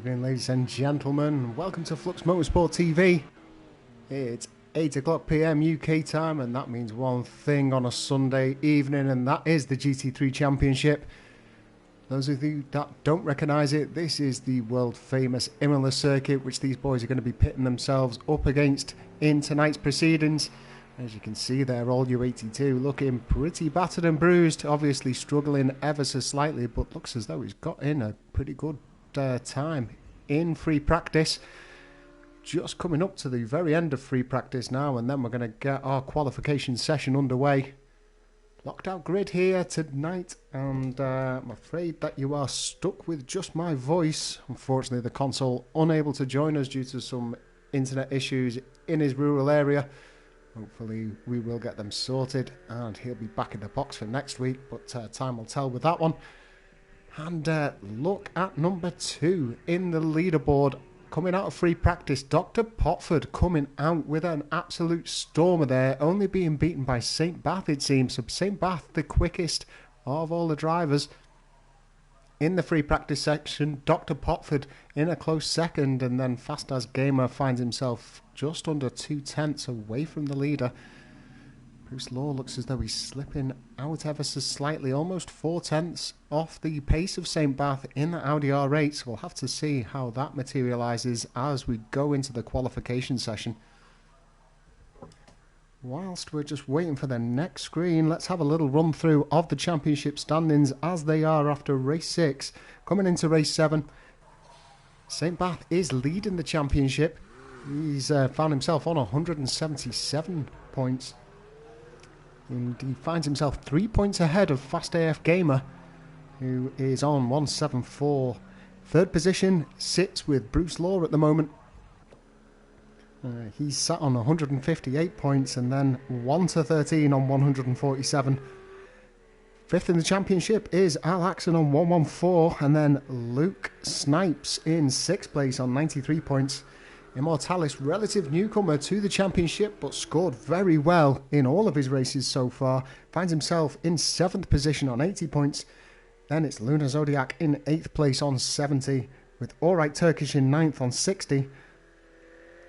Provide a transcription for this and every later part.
Evening, ladies and gentlemen. Welcome to Flux Motorsport TV. It's 8 o'clock PM UK time, and that means one thing on a Sunday evening, and that is the GT3 Championship. Those of you that don't recognise it, this is the world famous Imola circuit, which these boys are going to be pitting themselves up against in tonight's proceedings. As you can see there, all U82 looking pretty battered and bruised, obviously struggling ever so slightly, but looks as though he's got in a pretty good time in free practice. Just coming up to the very end of free practice now, and then we're going to get our qualification session underway. Locked out grid here tonight, and I'm afraid that you are stuck with just my voice. Unfortunately, the console unable to join us due to some internet issues in his rural area. Hopefully we will get them sorted, and he'll be back in the box for next week, but time will tell with that one. And look at number 2 in the leaderboard. Coming out of free practice, Dr. Potford coming out with an absolute stormer there, only being beaten by St. Bath, it seems. So St. Bath, the quickest of all the drivers in the free practice section. Dr. Potford in a close second, and then Fast As Gamer finds himself just under 2/10 away from the leader. Bruce Law looks as though he's slipping out ever so slightly, almost 4/10 off the pace of St. Bath in the Audi R8. So we'll have to see how that materialises as we go into the qualification session. Whilst we're just waiting for the next screen, let's have a little run through of the championship standings as they are after race 6. Coming into race 7, St. Bath is leading the championship. He's found himself on 177 points. And he finds himself 3 points ahead of Fast AF Gamer, who is on 174. Third position sits with Bruce Law at the moment. He's sat on 158 points, and then 1 to 13 on 147. Fifth in the championship is Al Axon on 114, and then Luke Snipes in 6th place on 93 points. Immortalis, relative newcomer to the championship, but scored very well in all of his races so far, finds himself in 7th position on 80 points. Then it's Luna Zodiac in 8th place on 70, with Alright Turkish in 9th on 60.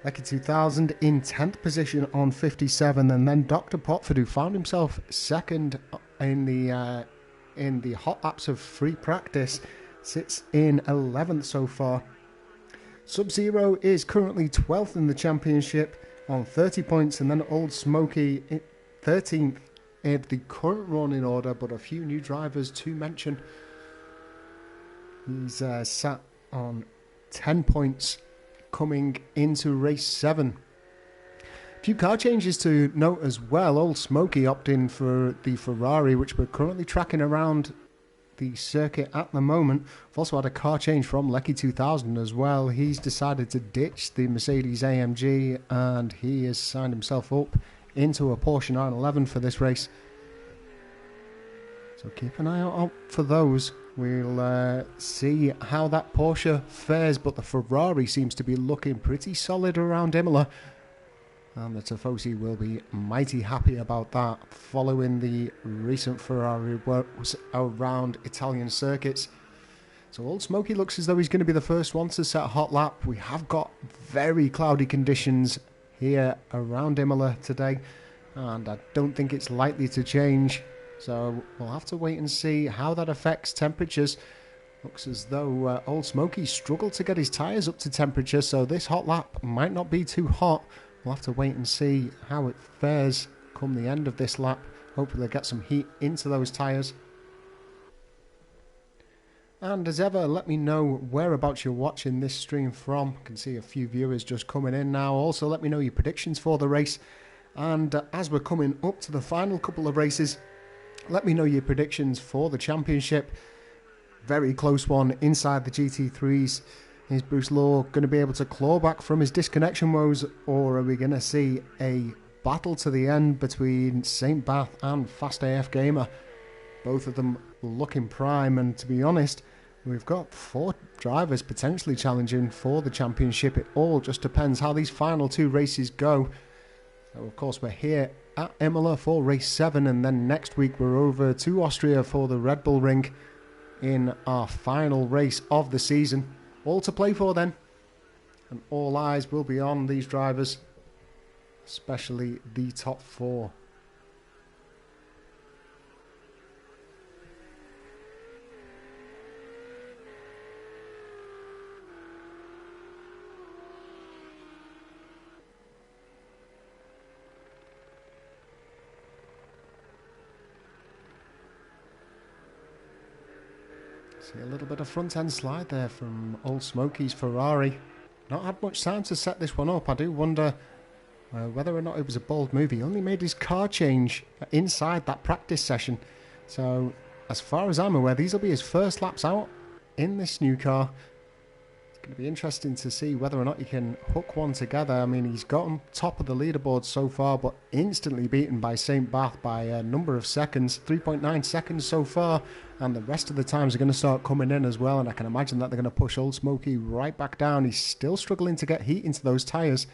Lecky 2000 in 10th position on 57, and then Dr. Potford, who found himself second in the hot laps of free practice, sits in 11th so far. Sub-Zero is currently 12th in the championship on 30 points, and then Old Smoky 13th in the current running order, but a few new drivers to mention. He's sat on 10 points coming into race 7. A few car changes to note as well. Old Smoky opting for the Ferrari, which we're currently tracking around the circuit at the moment. We've also had a car change from Lecky 2000 as well. He's decided to ditch the Mercedes AMG, and he has signed himself up into a Porsche 911 for this race. So keep an eye out for those. We'll see how that Porsche fares, but the Ferrari seems to be looking pretty solid around Imola, and the Tifosi will be mighty happy about that following the recent Ferrari works around Italian circuits. So Old Smoky looks as though he's going to be the first one to set a hot lap. We have got very cloudy conditions here around Imola today, and I don't think it's likely to change. So we'll have to wait and see how that affects temperatures. Looks as though Old Smoky struggled to get his tyres up to temperature, so this hot lap might not be too hot. We'll have to wait and see how it fares come the end of this lap. Hopefully they'll get some heat into those tyres. And as ever, let me know whereabouts you're watching this stream from. I can see a few viewers just coming in now. Also, let me know your predictions for the race. And as we're coming up to the final couple of races, let me know your predictions for the championship. Very close one inside the GT3s. Is Bruce Law going to be able to claw back from his disconnection woes, or are we going to see a battle to the end between St. Bath and Fast AF Gamer? Both of them looking prime, and to be honest, we've got 4 drivers potentially challenging for the championship. It all just depends how these final 2 races go. So of course we're here at Imola for race 7, and then next week we're over to Austria for the Red Bull Ring in our final race of the season. all to play for then. And all eyes will be on these drivers, especially the top four. See a little bit of front end slide there from Old Smokey's Ferrari. Not had much time to set this one up. I do wonder whether or not it was a bold move. He only made his car change inside that practice session. So as far as I'm aware, these will be his first laps out in this new car. It's going to be interesting to see whether or not he can hook one together. I mean, he's got him top of the leaderboard so far, but instantly beaten by St. Bath by a number of seconds, 3.9 seconds so far, and the rest of the times are going to start coming in as well, and I can imagine that they're going to push Old Smokey right back down. He's still struggling to get heat into those tyres.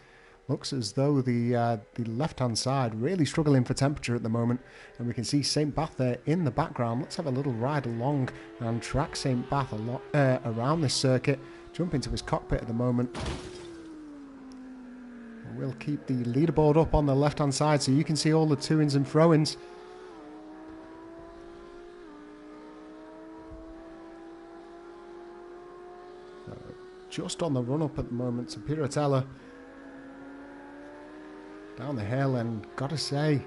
Looks as though the left-hand side really struggling for temperature at the moment, and we can see St. Bath there in the background. Let's have a little ride along and track St. Bath a lot around this circuit. Jump into his cockpit at the moment. And we'll keep the leaderboard up on the left-hand side so you can see all the to-ins and throw-ins. Just on the run-up at the moment to Piratella. Down the hill, and gotta say,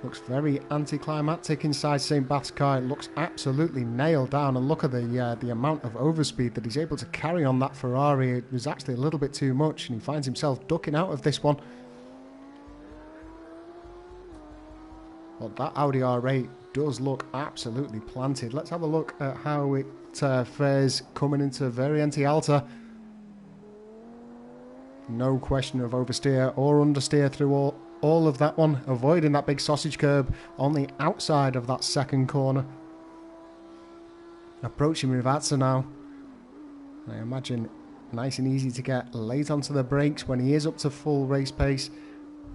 looks very anticlimactic inside St. Bath's car. It looks absolutely nailed down, and look at the amount of overspeed that he's able to carry on that Ferrari. It was actually a little bit too much, and he finds himself ducking out of this one. Well, that Audi R8 does look absolutely planted. Let's have a look at how it fares coming into Variante Alta. No question of oversteer or understeer through all of that one, avoiding that big sausage curb on the outside of that second corner. Approaching Rivazza now. I imagine nice and easy to get late onto the brakes when he is up to full race pace.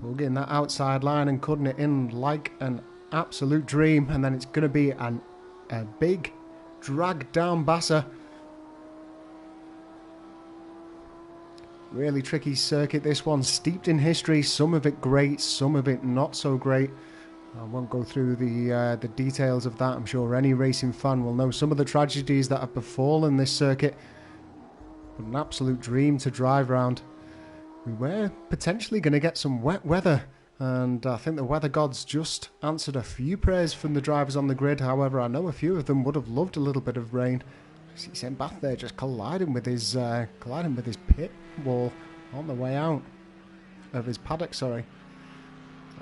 Hugging that outside line and cutting it in like an absolute dream, and then it's going to be a big drag down Bassa. Really tricky circuit, this one, steeped in history, some of it great, some of it not so great. I won't go through the details of that. I'm sure any racing fan will know some of the tragedies that have befallen this circuit. But an absolute dream to drive around. We were potentially going to get some wet weather, and I think the weather gods just answered a few prayers from the drivers on the grid. However, I know a few of them would have loved a little bit of rain. See St. Bath there just colliding with his pit wall on the way out of his paddock, sorry.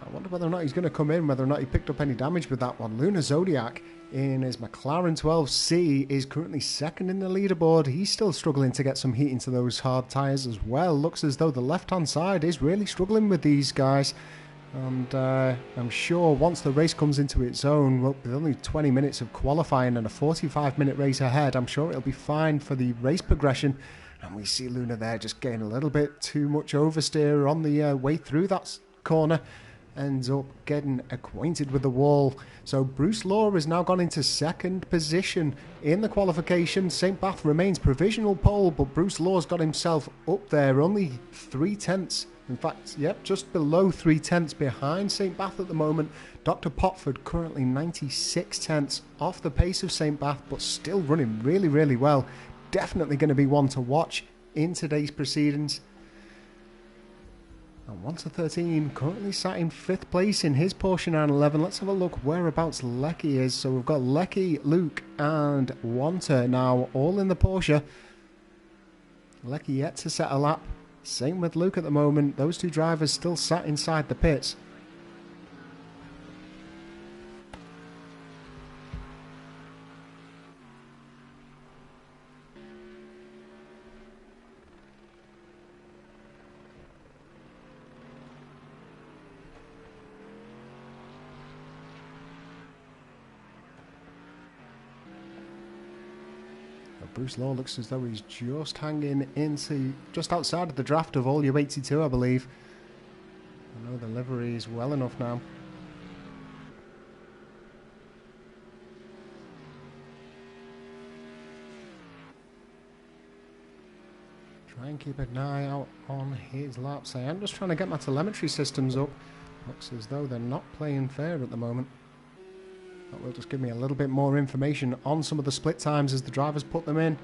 I wonder whether or not he's going to come in, whether or not he picked up any damage with that one. Luna Zodiac in his McLaren 12C is currently second in the leaderboard. He's still struggling to get some heat into those hard tyres as well. Looks as though the left-hand side is really struggling with these guys. And I'm sure once the race comes into its own, well, with only 20 minutes of qualifying and a 45-minute race ahead, I'm sure it'll be fine for the race progression. And we see Luna there just getting a little bit too much oversteer on the way through that corner. Ends up getting acquainted with the wall. So Bruce Law has now gone into second position in the qualification. St. Bath remains provisional pole, but Bruce Law's got himself up there, only 3/10. In fact, yep, just below 3/10 behind St. Bath at the moment. Dr. Potford currently 96/10 off the pace of St. Bath, but still running really, really well. Definitely going to be one to watch in today's proceedings. And 1-13 currently sat in 5th place in his Porsche 911. Let's have a look whereabouts Lecky is. So we've got Lecky, Luke and Wanter now all in the Porsche. Lecky yet to set a lap. Same with Luke at the moment. Those two drivers still sat inside the pits. Bruce Law looks as though he's just hanging into just outside of the draft of all U82, I believe. I know the livery is well enough now. Try and keep an eye out on his laps. I am just trying to get my telemetry systems up. Looks as though they're not playing fair at the moment. That will just give me a little bit more information on some of the split times as the drivers put them in.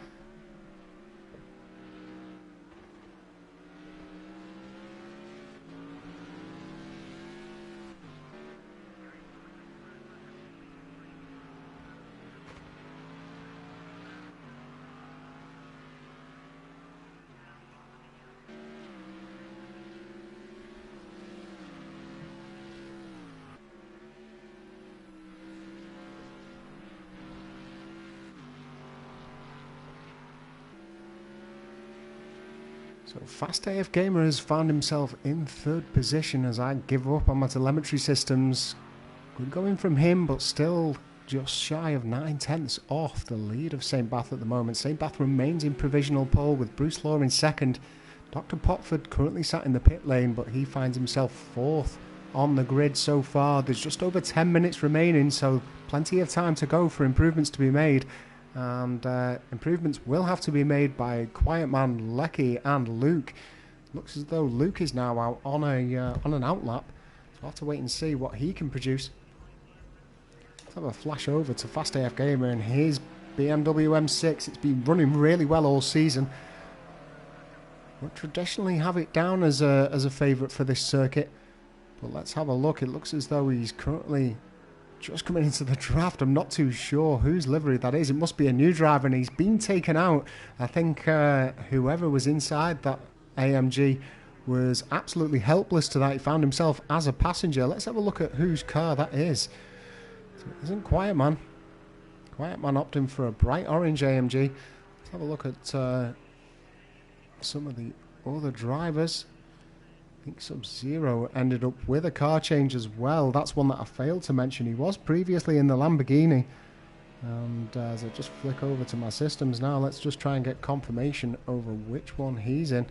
So Fast AF Gamer has found himself in third position as I give up on my telemetry systems. Good going from him, but still just shy of 9/10 off the lead of St. Bath at the moment. St. Bath remains in provisional pole with Bruce Law in second. Dr. Potford currently sat in the pit lane, but he finds himself fourth on the grid so far. There's just over 10 minutes remaining, so plenty of time to go for improvements to be made. And improvements will have to be made by Quiet Man, Lecky and Luke. Looks as though Luke is now out on an outlap, so I'll have to wait and see what he can produce. Let's have a flash over to Fast AF Gamer and his BMW M6. It's been running really well all season. Would traditionally have it down as a favourite for this circuit, but let's have a look. It looks as though he's currently just coming into the draft. I'm not too sure whose livery that is. It must be a new driver, and he's been taken out. I think whoever was inside that AMG was absolutely helpless to that. He found himself as a passenger. Let's have a look at whose car that is. So it isn't Quiet Man. Quiet Man opting for a bright orange AMG. Let's have a look at some of the other drivers. I think Sub-Zero ended up with a car change as well. That's one that I failed to mention. He was previously in the Lamborghini. And as I just flick over to my systems now, let's just try and get confirmation over which one he's in.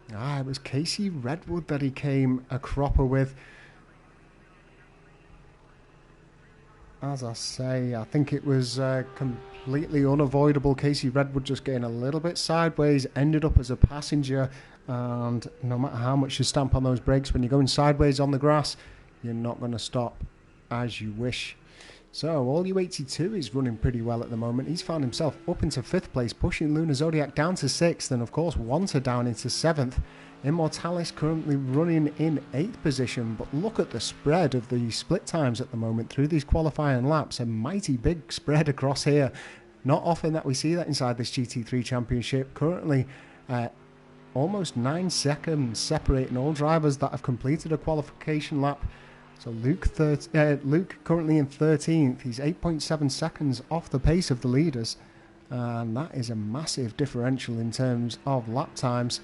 It was Casey Redwood that he came a cropper with. As I say, I think it was completely unavoidable. Casey Redwood just getting a little bit sideways, ended up as a passenger, and no matter how much you stamp on those brakes, when you're going sideways on the grass, you're not going to stop as you wish. So, All You 82 is running pretty well at the moment. He's found himself up into 5th place, pushing Luna Zodiac down to 6th, and of course, Wanta down into 7th. Immortalis currently running in 8th position, but look at the spread of the split times at the moment through these qualifying laps. A mighty big spread across here. Not often that we see that inside this GT3 Championship. Currently, almost 9 seconds separating all drivers that have completed a qualification lap. So Luke currently in 13th. He's 8.7 seconds off the pace of the leaders. And that is a massive differential in terms of lap times.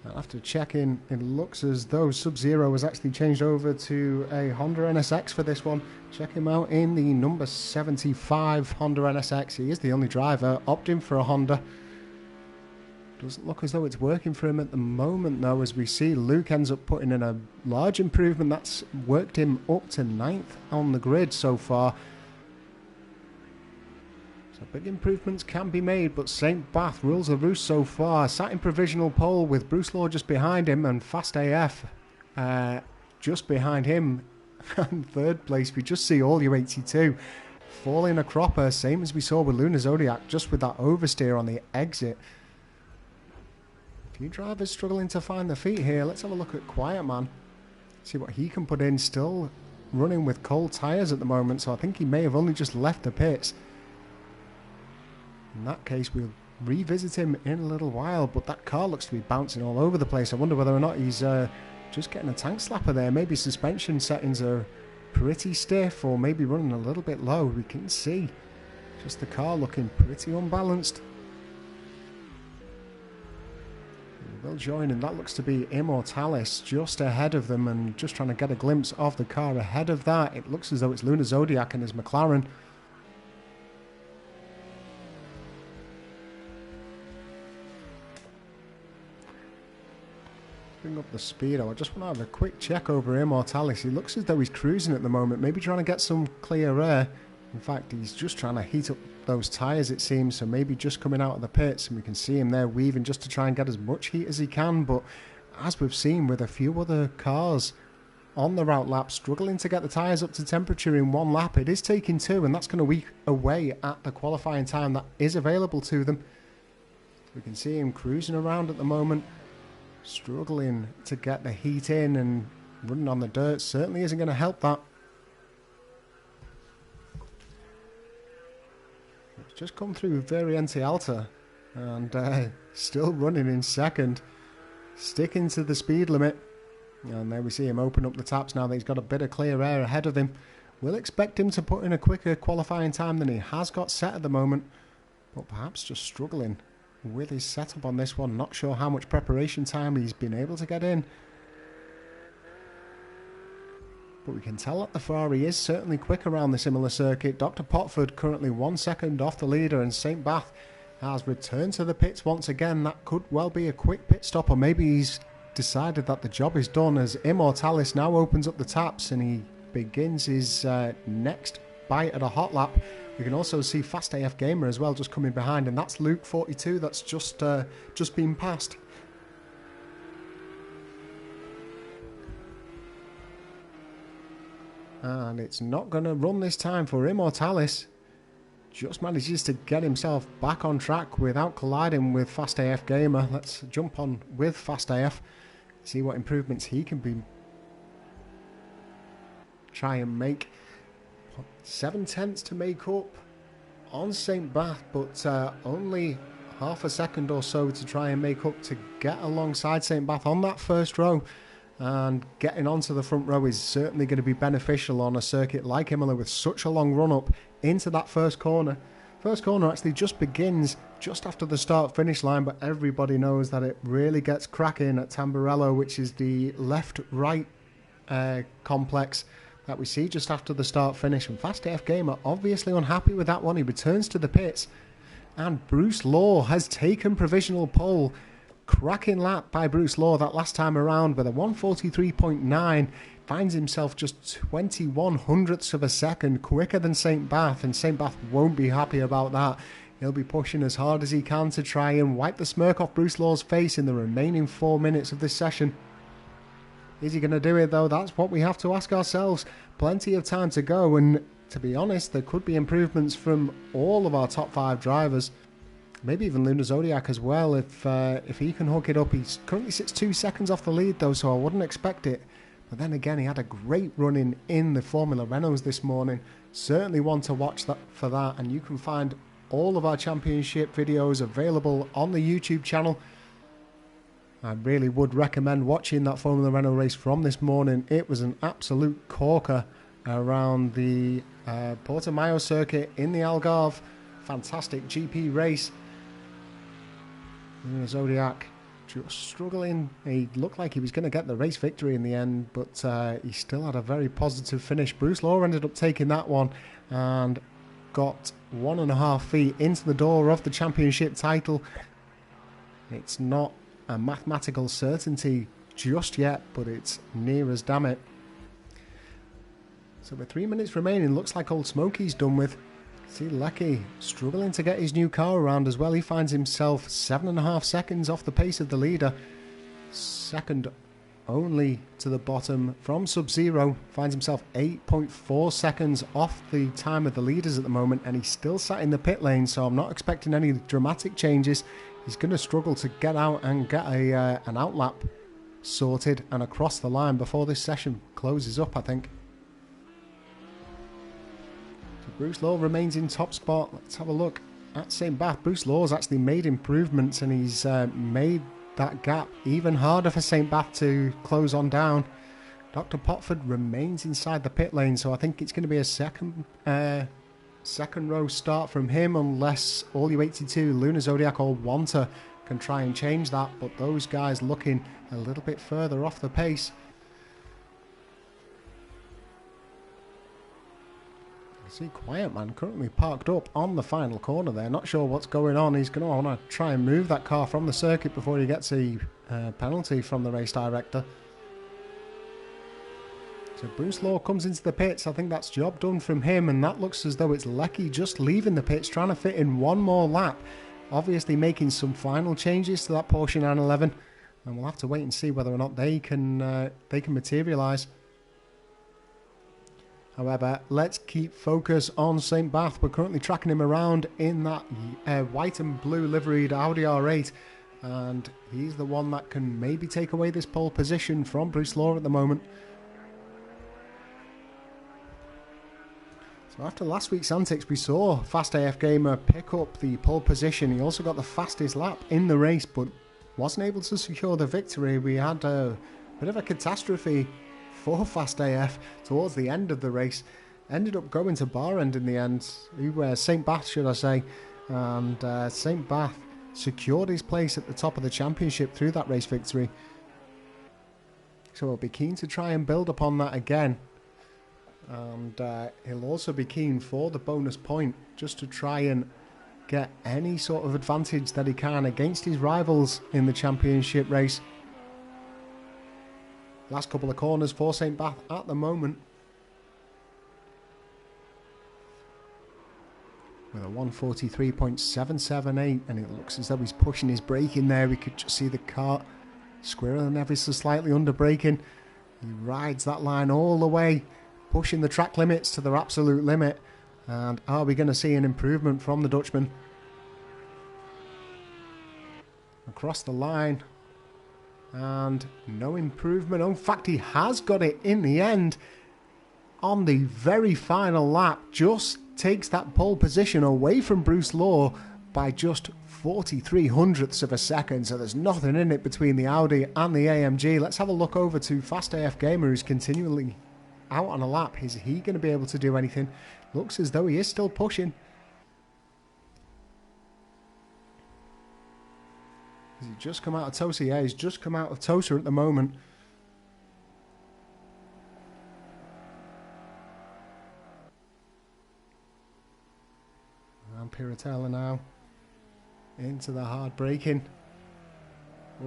I'll have to check in. It looks as though Sub-Zero has actually changed over to a Honda NSX for this one. Check him out in the number 75 Honda NSX. He is the only driver opting for a Honda. Doesn't look as though it's working for him at the moment, though, as we see Luke ends up putting in a large improvement. That's worked him up to 9th on the grid so far. So big improvements can be made, but St. Bath rules the roost so far. Sat in provisional pole with Bruce Law just behind him and Fast AF just behind him. And 3rd place, we just see All You 82 falling a cropper, same as we saw with Luna Zodiac, just with that oversteer on the exit. A few drivers struggling to find their feet here. Let's have a look at Quiet Man, see what he can put in. Still running with cold tyres at the moment, so I think he may have only just left the pits. In that case, we'll revisit him in a little while, but that car looks to be bouncing all over the place. I wonder whether or not he's just getting a tank slapper there. Maybe suspension settings are pretty stiff, or maybe running a little bit low. We can see just the car looking pretty unbalanced. We will join, and that looks to be Immortalis just ahead of them, and just trying to get a glimpse of the car ahead of that. It looks as though it's Luna Zodiac and his McLaren. bring up the speedo. I just want to have a quick check over Immortalis. He looks as though he's cruising at the moment, maybe trying to get some clear air. In fact, he's just trying to heat up those tyres, it seems, so maybe just coming out of the pits, and we can see him there weaving just to try and get as much heat as he can. But as we've seen with a few other cars on the route lap struggling to get the tyres up to temperature in one lap, it is taking two, and that's going to week away at the qualifying time that is available to them. We can see him cruising around at the moment, struggling to get the heat in, and running on the dirt certainly isn't going to help that. It's just come through Variante Alta, and still running in second, sticking to the speed limit. And there we see him open up the taps now that he's got a bit of clear air ahead of him. We'll expect him to put in a quicker qualifying time than he has got set at the moment, but perhaps just struggling with his setup on this one. Not sure how much preparation time he's been able to get in, but we can tell that the Ferrari is certainly quick around the Imola circuit. Dr. Potford currently 1 second off the leader, and St. Bath has returned to the pits once again. That could well be a quick pit stop, or maybe he's decided that the job is done, as Immortalis now opens up the taps and he begins his next bite at a hot lap. We can also see Fast AF Gamer as well just coming behind, and that's Luke 42 that's just been passed. And it's not going to run this time for Immortalis. Just manages to get himself back on track without colliding with Fast AF Gamer. Let's jump on with Fast AF, see what improvements he can try and make. 7 tenths to make up on St. Bath, but only half a second or so to try and make up to get alongside St. Bath on that first row. And getting onto the front row is certainly going to be beneficial on a circuit like Imola with such a long run up into that first corner. First corner actually just begins just after the start-finish line, but everybody knows that it really gets cracking at Tamburello, which is the left-right complex that we see just after the start-finish. And Fast AF Gamer obviously unhappy with that one. He returns to the pits, and Bruce Law has taken provisional pole. Cracking lap by Bruce Law that last time around with a 1:43.9. Finds himself just 21 hundredths of a second quicker than St. Bath, and St. Bath won't be happy about that. He'll be pushing as hard as he can to try and wipe the smirk off Bruce Law's face in the remaining 4 minutes of this session. Is he going to do it though? That's what we have to ask ourselves. Plenty of time to go, and to be honest, there could be improvements from all of our top 5 drivers. Maybe even Luna Zodiac as well, if he can hook it up. He currently sits 2 seconds off the lead though, so I wouldn't expect it. But then again, he had a great run in the Formula Renaults this morning. Certainly one to watch for that, and you can find all of our championship videos available on the YouTube channel. I really would recommend watching that Formula Renault race from this morning. It was an absolute corker around the Portimao circuit in the Algarve. Fantastic GP race. Zodiac just struggling. He looked like he was going to get the race victory in the end, but he still had a very positive finish. Bruce Law ended up taking that one and got 1.5 feet into the door of the championship title. It's not a mathematical certainty just yet, but it's near as damn it. So with 3 minutes remaining, looks like Old Smokey's done with. See Lecky struggling to get his new car around as well. He finds himself 7.5 seconds off the pace of the leader. Second only to the bottom from Sub-Zero. Finds himself 8.4 seconds off the time of the leaders at the moment, and he's still sat in the pit lane, so I'm not expecting any dramatic changes. He's going to struggle to get out and get an outlap sorted and across the line before this session closes up, I think. Bruce Law remains in top spot. Let's have a look at St. Bath. Bruce Law's actually made improvements, and he's made that gap even harder for St. Bath to close on down. Dr. Potford remains inside the pit lane, so I think it's going to be a second row start from him, unless All U82, Luna Zodiac or Wanta can try and change that, but those guys looking a little bit further off the pace. See, Quiet Man currently parked up on the final corner there. Not sure what's going on. He's going to want to try and move that car from the circuit before he gets a penalty from the race director. So Bruce Law comes into the pits. I think that's job done from him, and that looks as though it's Lecky just leaving the pits, trying to fit in one more lap. Obviously making some final changes to that Porsche 911, and we'll have to wait and see whether or not they can materialise. However, let's keep focus on St. Bath. We're currently tracking him around in that white and blue liveried Audi R8, and he's the one that can maybe take away this pole position from Bruce Law at the moment. So after last week's antics, we saw Fast AF Gamer pick up the pole position. He also got the fastest lap in the race, but wasn't able to secure the victory. We had a bit of a catastrophe for Fast AF towards the end of the race. Ended up going to Barend in the end. St. Bath, should I say. And St. Bath secured his place at the top of the championship through that race victory. So he'll be keen to try and build upon that again. And he'll also be keen for the bonus point, just to try and get any sort of advantage that he can against his rivals in the championship race. Last couple of corners for St. Bath at the moment, with a 143.778, and it looks as though he's pushing his brake in there. We could just see the car squirreling ever so slightly under braking. He rides that line all the way, pushing the track limits to their absolute limit. And are we going to see an improvement from the Dutchman? Across the line, and no improvement. In fact, he has got it in the end on the very final lap. Just takes that pole position away from Bruce Law by just 43 hundredths of a second. So there's nothing in it between the Audi and the AMG. Let's have a look over to Fast AF Gamer, who's continually out on a lap. Is he going to be able to do anything? Looks as though he is still pushing. Has he just come out of Tosa? Yeah, he's just come out of Tosa at the moment. And Piratella now into the hard braking.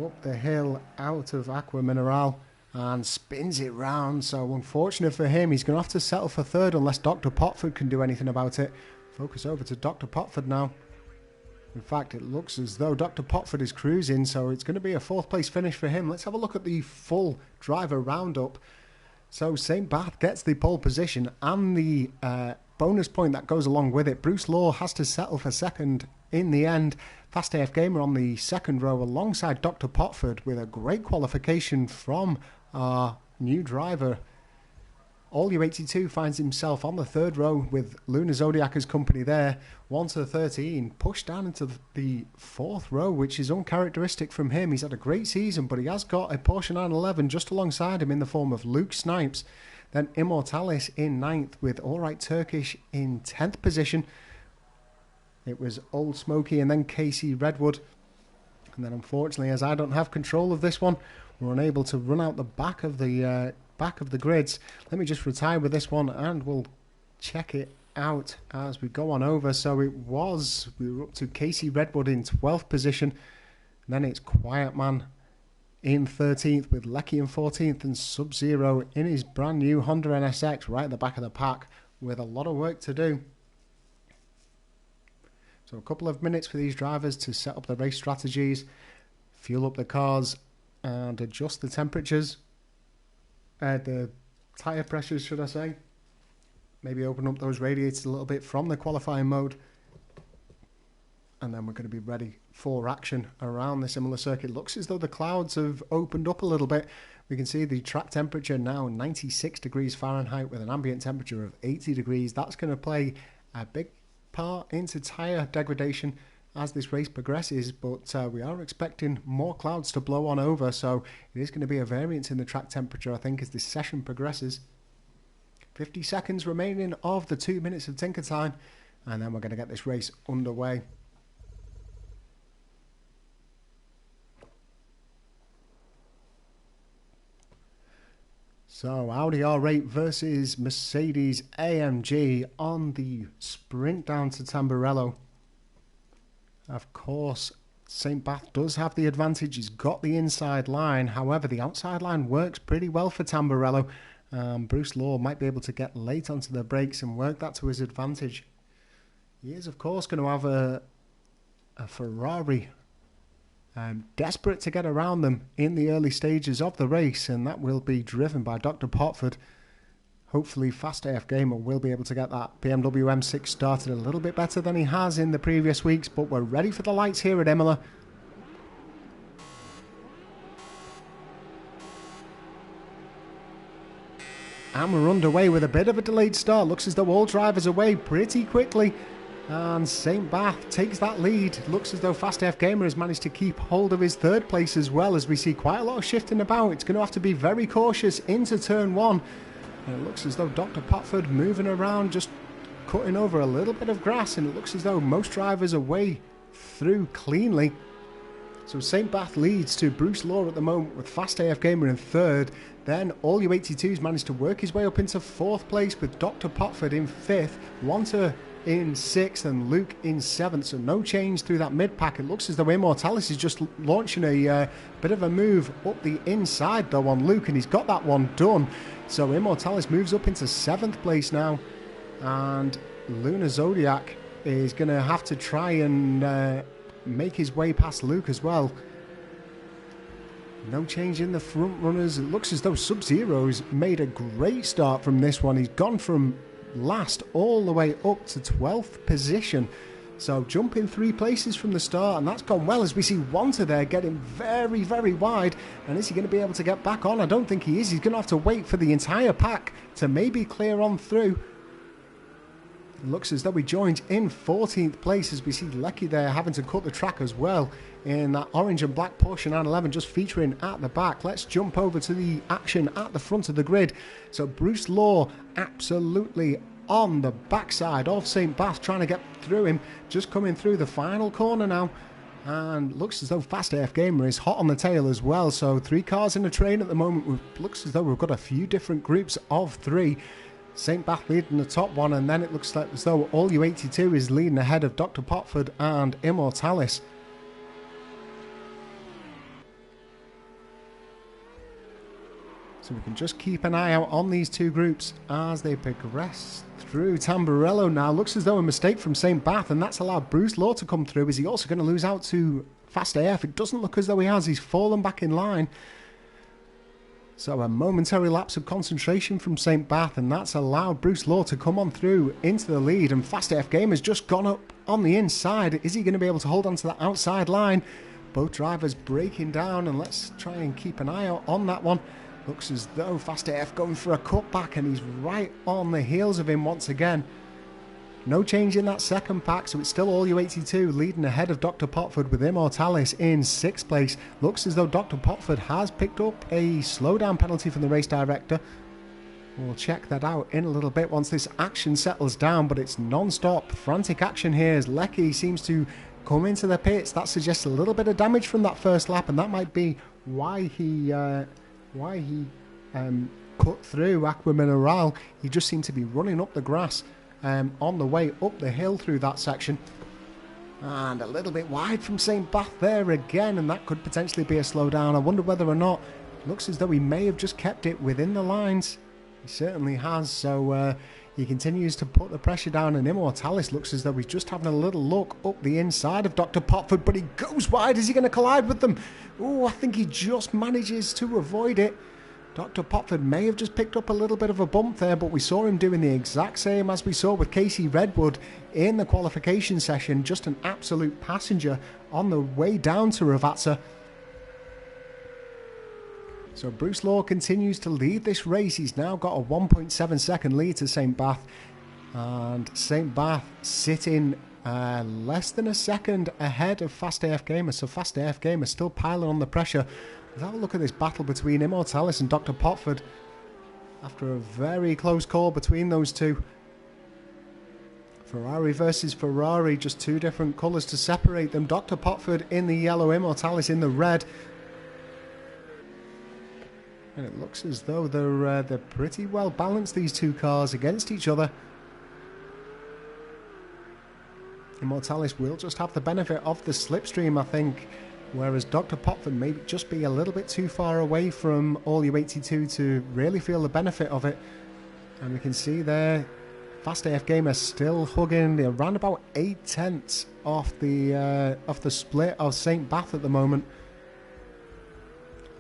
Up the hill out of Aqua Mineral and spins it round. So unfortunate for him, he's going to have to settle for third unless Dr. Potford can do anything about it. Focus over to Dr. Potford now. In fact, it looks as though Dr. Potford is cruising, so it's going to be a fourth place finish for him. Let's have a look at the full driver roundup. So St. Bath gets the pole position and the bonus point that goes along with it. Bruce Law has to settle for second in the end. Fast AF Gamer on the second row alongside Dr. Potford, with a great qualification from our new driver. All U82 finds himself on the third row with Luna Zodiac as company there. 1 to 13, pushed down into the fourth row, which is uncharacteristic from him. He's had a great season, but he has got a Porsche 911 just alongside him in the form of Luke Snipes. Then Immortalis in 9th, with Alright Turkish in 10th position. It was Old Smoky and then Casey Redwood. And then unfortunately, as I don't have control of this one, we're unable to run out the back of the grids. Let me just retire with this one and we'll check it out as we go on over. So we were up to Casey Redwood in 12th position. Then it's Quiet Man in 13th, with Lecky in 14th, and Sub-Zero in his brand new Honda NSX right at the back of the pack with a lot of work to do. So a couple of minutes for these drivers to set up the race strategies, fuel up the cars and adjust the temperatures. The tyre pressures, should I say. Maybe open up those radiators a little bit from the qualifying mode. And then we're going to be ready for action around the Imola circuit. Looks as though the clouds have opened up a little bit. We can see the track temperature now 96 degrees Fahrenheit with an ambient temperature of 80 degrees. That's going to play a big part into tyre degradation as this race progresses, but we are expecting more clouds to blow on over, so it is going to be a variance in the track temperature, I think, as this session progresses. 50 seconds remaining of the 2 minutes of Tinker Time, and then we're going to get this race underway. So Audi R8 versus Mercedes AMG on the sprint down to Tamburello. Of course, St. Bath does have the advantage. He's got the inside line. However, the outside line works pretty well for Tamburello. Bruce Law might be able to get late onto the brakes and work that to his advantage. He is, of course, going to have a Ferrari desperate to get around them in the early stages of the race, and that will be driven by Dr. Potford. Hopefully Fast AF Gamer will be able to get that BMW M6 started a little bit better than he has in the previous weeks, but we're ready for the lights here at Imola. And we're underway with a bit of a delayed start. Looks as though all drivers are away pretty quickly. And St. Bath takes that lead. Looks as though Fast AF Gamer has managed to keep hold of his third place as well, as we see quite a lot of shifting about. It's going to have to be very cautious into turn one. And it looks as though Dr. Potford moving around, just cutting over a little bit of grass, and it looks as though most drivers are way through cleanly. So St. Bath leads to Bruce Law at the moment with Fast AF Gamer in third. Then All You 82s managed to work his way up into fourth place with Dr. Potford in fifth. Wanter in sixth and Luke in seventh, so no change through that mid-pack. It looks as though Immortalis is just launching a bit of a move up the inside though on Luke, and he's got that one done. So Immortalis moves up into seventh place now, and Lunar Zodiac is going to have to try and make his way past Luke as well. No change in the front runners. It looks as though Sub-Zero's made a great start from this one. He's gone from last all the way up to 12th position, so jumping 3 places from the start, and that's gone well as we see Wanter there getting very, very wide. And is he going to be able to get back on? I don't think he is. He's going to have to wait for the entire pack to maybe clear on through. It looks as though we joined in 14th place as we see Lecky there having to cut the track as well in that orange and black Porsche 911 just featuring at the back. Let's jump over to the action at the front of the grid. So Bruce Law absolutely on the backside of St. Bath, trying to get through him, just coming through the final corner now. And looks as though Fast AF Gamer is hot on the tail as well. So 3 cars in a train at the moment. Looks as though we've got a few different groups of 3. St. Bath leading the top one, and then it looks like as though All You 82 is leading ahead of Dr. Potford and Immortalis. So we can just keep an eye out on these 2 groups as they progress through Tamburello now. Looks as though a mistake from St. Bath, and that's allowed Bruce Law to come through. Is he also going to lose out to Fast AF? It doesn't look as though he has. He's fallen back in line. So a momentary lapse of concentration from St. Bath, and that's allowed Bruce Law to come on through into the lead. And Fast AF Game has just gone up on the inside. Is he going to be able to hold on to that outside line? Both drivers breaking down, and let's try and keep an eye out on that one. Looks as though Fast AF going for a cutback, and he's right on the heels of him once again. No change in that second pack, so it's still All You 82 leading ahead of Dr. Potford with Immortalis in 6th place. Looks as though Dr. Potford has picked up a slowdown penalty from the race director. We'll check that out in a little bit once this action settles down, but it's non-stop frantic action here as Lecky seems to come into the pits. That suggests a little bit of damage from that first lap, and that might be why he cut through Aqua Mineral. He just seemed to be running up the grass on the way up the hill through that section, and a little bit wide from St. Bath there again, and that could potentially be a slowdown. I wonder whether or not, looks as though he may have just kept it within the lines. He certainly has, so he continues to put the pressure down, and Immortalis looks as though he's just having a little look up the inside of Dr. Potford, but he goes wide. Is he going to collide with them? Oh, I think he just manages to avoid it. Dr. Potford may have just picked up a little bit of a bump there, but we saw him doing the exact same as we saw with Casey Redwood in the qualification session. Just an absolute passenger on the way down to Ravazza. So Bruce Law continues to lead this race. He's now got a 1.7 second lead to St. Bath. And St. Bath sitting less than a second ahead of Fast AF Gamer. So Fast AF Gamer still piling on the pressure. Let's have a look at this battle between Immortalis and Dr. Potford. After a very close call between those two. Ferrari versus Ferrari, just 2 different colours to separate them. Dr. Potford in the yellow, Immortalis in the red. And it looks as though they're pretty well balanced, these two cars, against each other. Immortalis will just have the benefit of the slipstream, I think, whereas Dr. Popford may just be a little bit too far away from All U82 to really feel the benefit of it. And we can see there, Fast AF Gamer still hugging around about 8/10 off the split of St. Bath at the moment.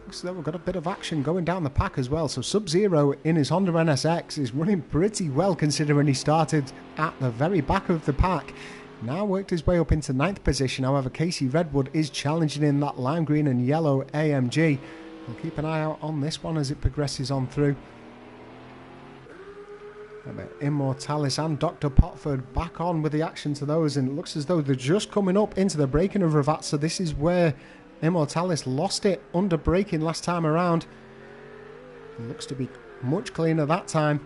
Looks like we've got a bit of action going down the pack as well. So Sub-Zero in his Honda NSX is running pretty well considering he started at the very back of the pack. Now worked his way up into 9th position. However, Casey Redwood is challenging in that lime green and yellow AMG. We'll keep an eye out on this one as it progresses on through. Immortalis and Dr. Popford back on with the action to those, and it looks as though they're just coming up into the braking of Ravat. So this is where Immortalis lost it under braking last time around. It looks to be much cleaner that time.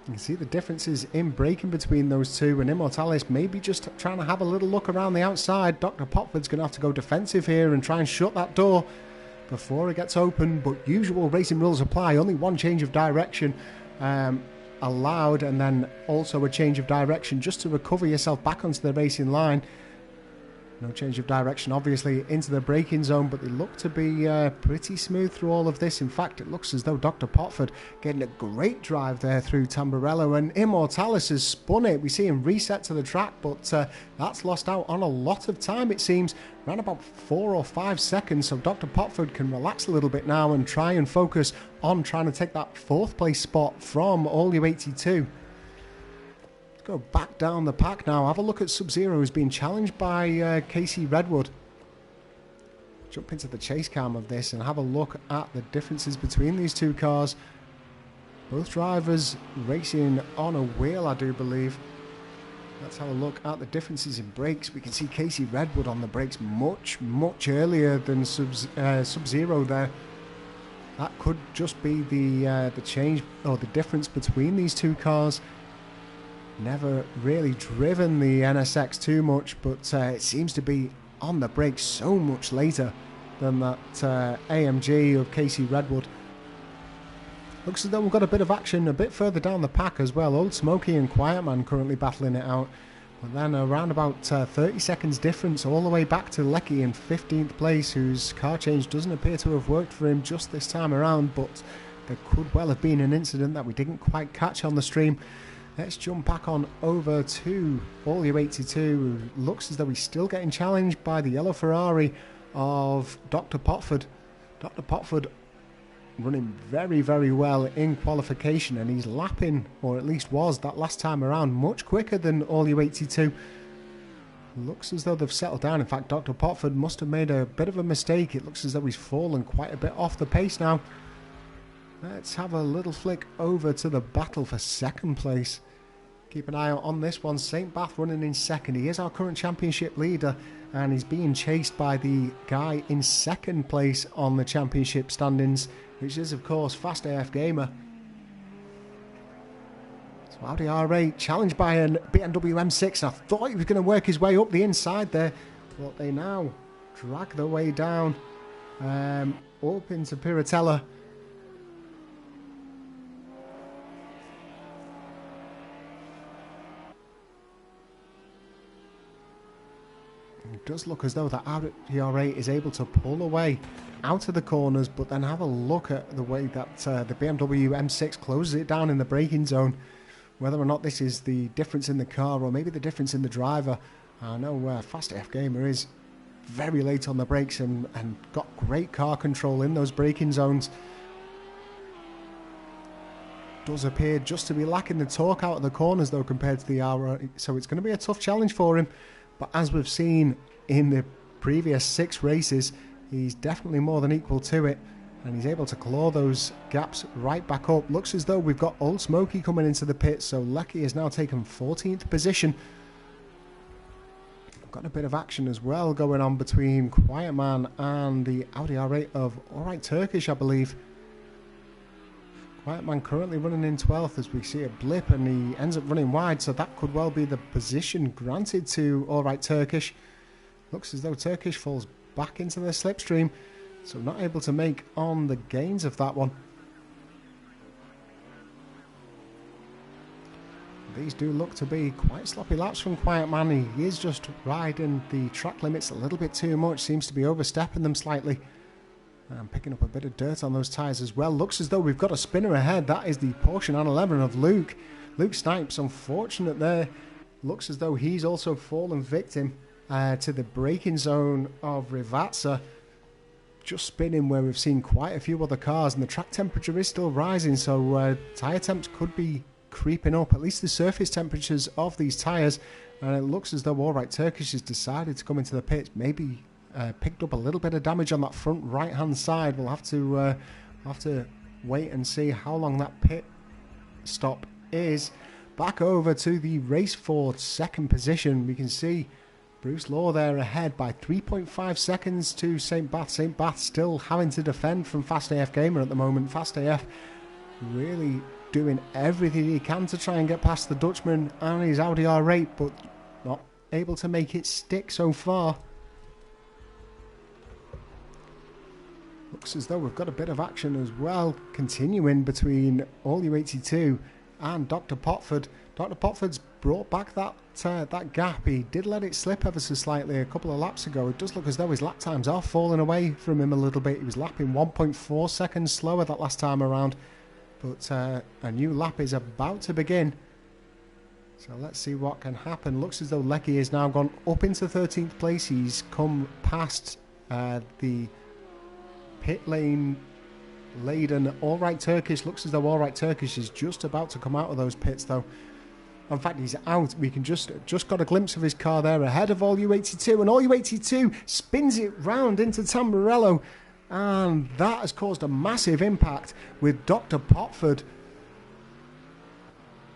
You can see the differences in braking between those two, and Immortalis maybe just trying to have a little look around the outside. Dr. Popford's going to have to go defensive here and try and shut that door before it gets open, but usual racing rules apply. Only one change of direction allowed, and then also a change of direction just to recover yourself back onto the racing line. No change of direction, obviously, into the braking zone, but they look to be pretty smooth through all of this. In fact, it looks as though Dr. Popford getting a great drive there through Tamburello, and Immortalis has spun it. We see him reset to the track, but that's lost out on a lot of time, it seems. Around about 4 or 5 seconds, so Dr. Popford can relax a little bit now and try and focus on trying to take that 4th place spot from All U82. Go back down the pack now. Have a look at Sub-Zero, who's being challenged by Casey Redwood. Jump into the chase cam of this and have a look at the differences between these two cars. Both drivers racing on a wheel, I do believe. Let's have a look at the differences in brakes. We can see Casey Redwood on the brakes much earlier than Sub-Zero there. That could just be the change or the difference between these two cars. Never really driven the NSX too much, but it seems to be on the brakes so much later than that AMG of Casey Redwood. Looks as though we've got a bit of action a bit further down the pack as well. Old Smokey and Quiet Man currently battling it out. But then around about 30 seconds difference all the way back to Lecky in 15th place, whose car change doesn't appear to have worked for him just this time around, but there could well have been an incident that we didn't quite catch on the stream. Let's jump back on over to All U82, who looks as though he's still getting challenged by the yellow Ferrari of Dr. Popford. Dr. Popford running very well in qualification, and he's lapping, or at least was that last time around, much quicker than All U82. Looks as though they've settled down. In fact, Dr. Popford must have made a bit of a mistake. It looks as though he's fallen quite a bit off the pace now. Let's have a little flick over to the battle for 2nd place. Keep an eye out on this one. St. Bath running in 2nd. He is our current championship leader, and he's being chased by the guy in 2nd place on the championship standings, which is, of course, Fast AF Gamer. So Audi R8 challenged by an BMW M6. I thought he was going to work his way up the inside there, but they now drag their way down up into Piratella. It does look as though the Audi R8 is able to pull away out of the corners, but then have a look at the way that the BMW M6 closes it down in the braking zone. Whether or not this is the difference in the car or maybe the difference in the driver. I know Fast AF Gamer is very late on the brakes and got great car control in those braking zones. Does appear just to be lacking the torque out of the corners though compared to the R8, so it's going to be a tough challenge for him. But as we've seen in the previous 6 races, he's definitely more than equal to it, and he's able to claw those gaps right back up. Looks as though we've got Old Smokey coming into the pit, so Lecky has now taken 14th position. We've got a bit of action as well going on between Quiet Man and the Audi R8 of Alright Turkish, I believe. Quiet Man currently running in 12th as we see a blip, and he ends up running wide, so that could well be the position granted to Alright Turkish. Looks as though Turkish falls back into the slipstream. So not able to make on the gains of that one. These do look to be quite sloppy laps from Quiet Man. He is just riding the track limits a little bit too much. Seems to be overstepping them slightly. And picking up a bit of dirt on those tyres as well. Looks as though we've got a spinner ahead. That is the Porsche 911 of Luke. Luke Snipes, unfortunate there. Looks as though he's also fallen victim to the braking zone of Rivazza. Just spinning where we've seen quite a few other cars. And the track temperature is still rising. So tyre temps could be creeping up, at least the surface temperatures of these tyres, and it looks as though All Right Turkish has decided to come into the pits, maybe picked up a little bit of damage on that front right hand side. We'll have to wait and see how long that pit stop is. Back over to the race for second position, we can see Bruce Law there ahead by 3.5 seconds to St. Bath. St. Bath still having to defend from Fast AF Gamer at the moment. Fast AF really doing everything he can to try and get past the Dutchman and his Audi R8, but not able to make it stick so far. Looks as though we've got a bit of action as well continuing between All U82 and Dr. Potford. Dr. Potford's brought back that gap. He did let it slip ever so slightly a couple of laps ago. It does look as though his lap times are falling away from him a little bit. He was lapping 1.4 seconds slower that last time around. But a new lap is about to begin. So let's see what can happen. Looks as though Lecky has now gone up into 13th place. He's come past the pit lane laden All Right Turkish. Looks as though All Right Turkish is just about to come out of those pits though. In fact, he's out. We can just got a glimpse of his car there ahead of All U82. And All U82 spins it round into Tamburello. And that has caused a massive impact with Dr. Potford.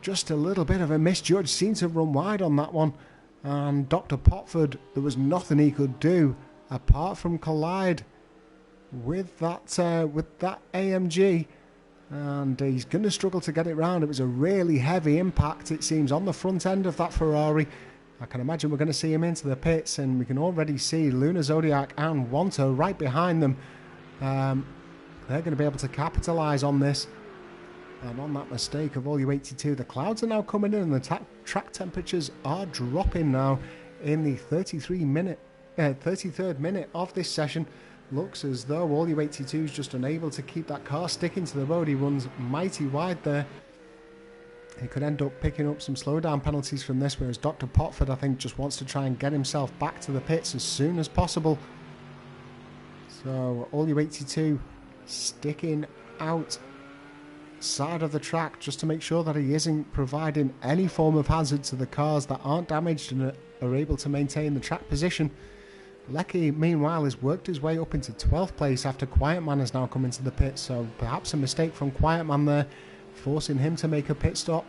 Just a little bit of a misjudge. Seemed to run wide on that one. And Dr. Potford, there was nothing he could do apart from collide with that AMG. And he's going to struggle to get it round. It was a really heavy impact, it seems, on the front end of that Ferrari. I can imagine we're going to see him into the pits, and we can already see Luna Zodiac and Wanto right behind them. They're going to be able to capitalise on this and on that mistake of All U82. The clouds are now coming in and the track temperatures are dropping now in the 33rd minute of this session. Looks as though All U82 is just unable to keep that car sticking to the road. He runs mighty wide there. He could end up picking up some slowdown penalties from this, whereas Dr. Potford, I think, just wants to try and get himself back to the pits as soon as possible. So All U82 sticking out side of the track just to make sure that he isn't providing any form of hazard to the cars that aren't damaged and are able to maintain the track position. Lecky, meanwhile, has worked his way up into 12th place after Quiet Man has now come into the pit, so perhaps a mistake from Quiet Man there, forcing him to make a pit stop.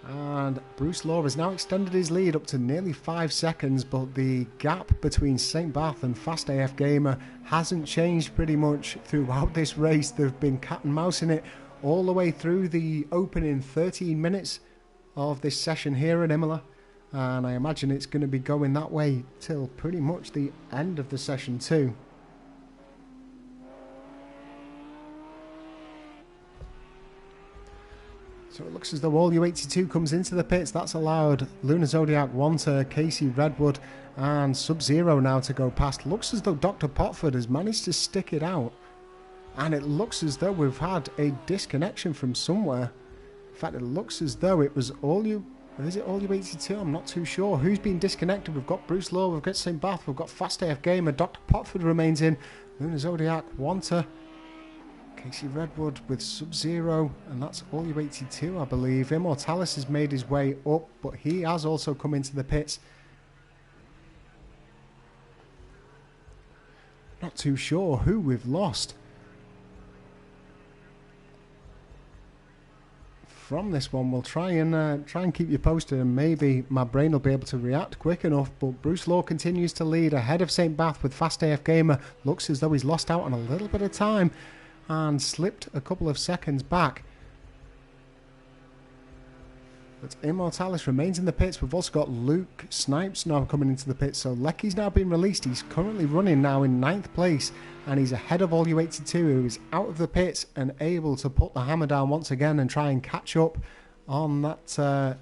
And Bruce Law has now extended his lead up to nearly 5 seconds, but the gap between St. Bath and Fast AF Gamer hasn't changed pretty much throughout this race. They've been cat and mousing it all the way through the opening 13 minutes of this session here at Imola. And I imagine it's going to be going that way till pretty much the end of the session too. So it looks as though All U82 comes into the pits. That's allowed Luna Zodiac, Wanter, Casey Redwood and Sub-Zero now to go past. Looks as though Dr. Potford has managed to stick it out. And it looks as though we've had a disconnection from somewhere. In fact, it looks as though it was Is it All U82? I'm not too sure. Who's been disconnected? We've got Bruce Law, we've got St. Bath, we've got Fast AF Gamer, Dr. Potford remains in, Luna Zodiac, Wanter, Casey Redwood with Sub-Zero, and that's All U82, I believe. Immortalis has made his way up, but he has also come into the pits. Not too sure who we've lost from this one. We'll try and keep you posted, and maybe my brain will be able to react quick enough. But Bruce Law continues to lead ahead of St. Bath with Fast AF Gamer. Looks as though he's lost out on a little bit of time and slipped a couple of seconds back. But Immortalis remains in the pits. We've also got Luke Snipes now coming into the pits. So Lecky's now been released. He's currently running now in 9th place. And he's ahead of All U82, who is out of the pits and able to put the hammer down once again and try and catch up on that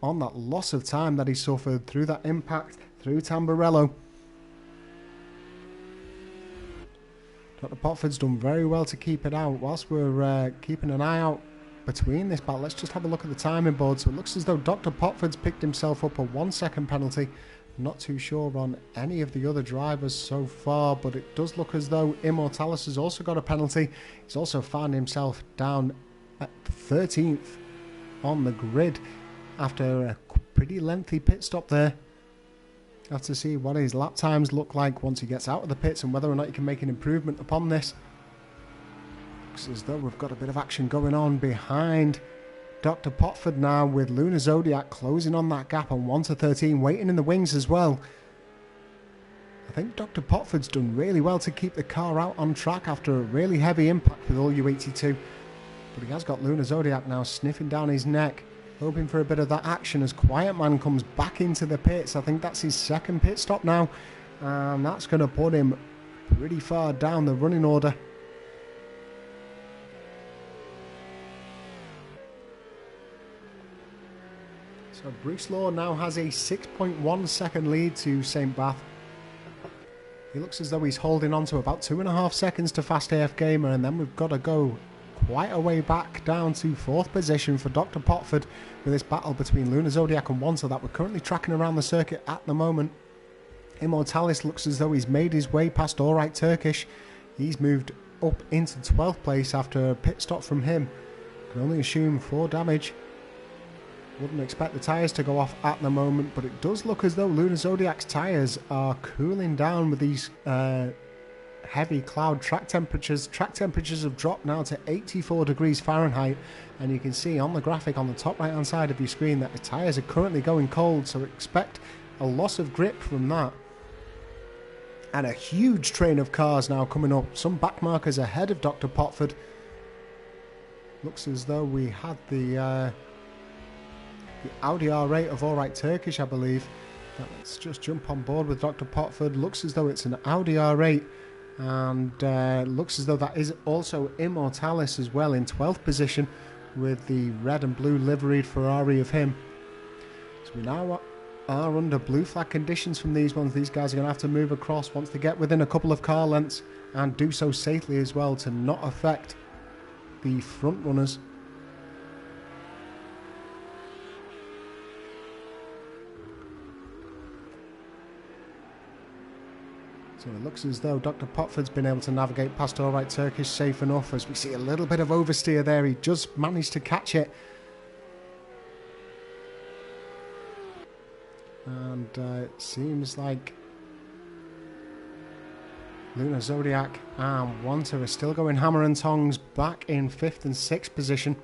loss of time that he suffered through that impact through Tamburello. Dr. Potford's done very well to keep it out. Whilst we're keeping an eye out between this battle, let's just have a look at the timing board. So it looks as though Dr. Potford's picked himself up a 1 second penalty. Not too sure on any of the other drivers so far, but it does look as though Immortalis has also got a penalty. He's also found himself down at 13th on the grid after a pretty lengthy pit stop there. Have to see what his lap times look like once he gets out of the pits and whether or not he can make an improvement upon this. Looks as though we've got a bit of action going on behind Dr. Potford now, with Lunar Zodiac closing on that gap on 1 to 13, waiting in the wings as well. I think Dr. Potford's done really well to keep the car out on track after a really heavy impact with All U82. But he has got Lunar Zodiac now sniffing down his neck, hoping for a bit of that action as Quiet Man comes back into the pits. I think that's his second pit stop now, and that's going to put him pretty far down the running order. So Bruce Law now has a 6.1 second lead to St. Bath. He looks as though he's holding on to about 2.5 seconds to Fast AF Gamer, and then we've got to go quite a way back down to 4th position for Dr. Potford with this battle between Lunar Zodiac and Wanta that we're currently tracking around the circuit at the moment. Immortalis looks as though he's made his way past Alright Turkish. He's moved up into 12th place after a pit stop from him. Can only assume 4 damage. Wouldn't expect the tyres to go off at the moment, but it does look as though Lunar Zodiac's tyres are cooling down with these heavy cloud track temperatures. Track temperatures have dropped now to 84 degrees Fahrenheit, and you can see on the graphic on the top right hand side of your screen that the tyres are currently going cold, so expect a loss of grip from that. And a huge train of cars now coming up, some backmarkers ahead of Dr. Potford. Looks as though we had the Audi R8 of Alright Turkish, I believe. But let's just jump on board with Dr. Potford. Looks as though it's an Audi R8, and looks as though that is also Immortalis as well in 12th position with the red and blue liveried Ferrari of him. So we now are under blue flag conditions from these ones. These guys are going to have to move across once they get within a couple of car lengths, and do so safely as well to not affect the front runners. So it looks as though Dr. Potford's been able to navigate past Alright Turkish safe enough, as we see a little bit of oversteer there. He just managed to catch it. And it seems like Lunar Zodiac and Wanta are still going hammer and tongs back in 5th and 6th position.